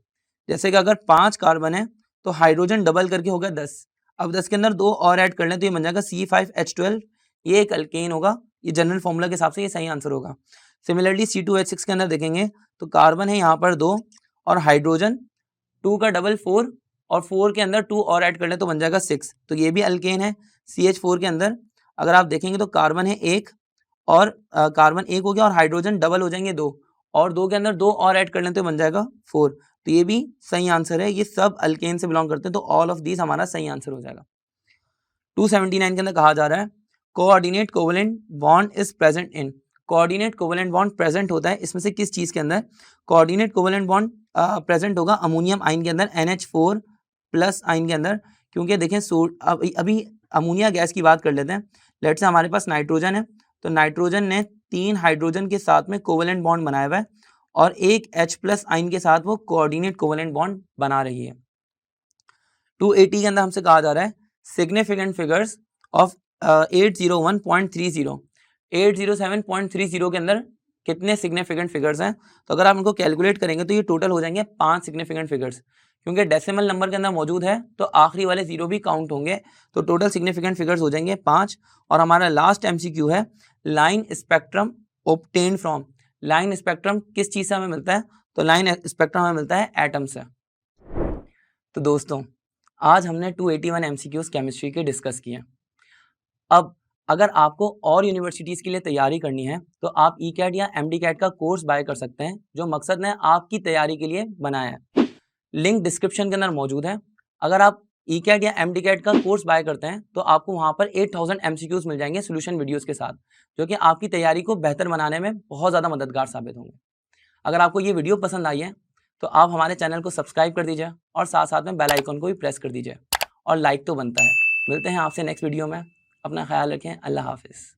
जैसे कि अगर 5 कार्बन है तो हाइड्रोजन डबल करके होगा 10, अब 10 के अंदर 2 और ऐड कर लें तो ये बन जाएगा C5H12, ये एक अल्केन होगा, ये जनरल फॉर्मूला के हिसाब से ये सही आंसर होगा। सिमिलरली C2H6 के अंदर देखेंगे तो कार्बन है यहाँ पर 2 और हाइड्रोजन 2 का डबल 4, और 4 के अंदर 2 और ऐड कर ले तो बन जाएगा 6, तो ये भी अल्केन है। CH4 के अंदर अगर आप देखेंगे तो कार्बन है 1 और कार्बन 1 हो गया और हाइड्रोजन डबल हो जाएंगे 2, और 2 के अंदर 2 और ऐड कर लें तो बन जाएगा 4, तो ये भी सही आंसर है। ये सब अल्केन से बिलोंग करते हैं, तो ऑल ऑफ दीज हमारा सही आंसर हो जाएगा। 279 के अंदर कहा जा रहा है coordinate covalent bond is present in, coordinate covalent bond present होता है इसमें से किस चीज के अंदर, कोऑर्डिनेट कोवेलेंट बॉन्ड प्रेजेंट होगा अमोनियम आयन के अंदर, NH4+ आयन के अंदर, क्योंकि देखें अभी अमोनिया गैस की बात कर लेते हैं। लेट्स से हमारे पास नाइट्रोजन है, तो नाइट्रोजन ने 3 हाइड्रोजन के साथ में कोवेलेंट बॉन्ड बनाया हुआ है और एक H+ आयन के साथ वो कोऑर्डिनेट कोवेलेंट बॉन्ड बना रही है। 280 के अंदर हमसे कहा जा रहा है सिग्निफिकेंट फिगर्स ऑफ 801.30, 807.30 के अंदर कितने सिग्निफिकेंट फिगर्स हैं, तो अगर आप इनको कैलकुलेट करेंगे तो ये टोटल हो जाएंगे 5 सिग्निफिकेंट फिगर्स, क्योंकि डेसिमल नंबर के अंदर मौजूद है तो आखिरी वाले 0 भी काउंट होंगे, तो टोटल सिग्निफिकेंट फिगर्स हो जाएंगे 5। और हमारा लास्ट MCQ है line spectrum obtain from, line spectrum किस चीज़ से हमें मिलता है, तो लाइन स्पेक्ट्रम हमें मिलता है एटम से। तो दोस्तों आज हमने 281 MCQs केमिस्ट्री के डिस्कस किए। अब अगर आपको और यूनिवर्सिटीज़ के लिए तैयारी करनी है तो आप ई-कैट या एमडी-कैट का कोर्स बाय कर सकते हैं, जो मकसद ने आपकी तैयारी के लिए बनाया है। लिंक डिस्क्रिप्शन के अंदर मौजूद है। अगर आप ई-कैट या एमडी-कैट का कोर्स बाय करते हैं तो आपको वहाँ पर 8000 एमसीक्यूज मिल जाएंगे सोल्यूशन वीडियोस के साथ, जो कि आपकी तैयारी को बेहतर बनाने में बहुत ज़्यादा मददगार साबित होंगे। अगर आपको ये वीडियो पसंद आई है तो आप हमारे चैनल को सब्सक्राइब कर दीजिए और साथ साथ में बेल आइकन को भी प्रेस कर दीजिए, और लाइक तो बनता है। मिलते हैं आपसे नेक्स्ट वीडियो में। अपना ख्याल रखें। अल्लाह हाफिज़।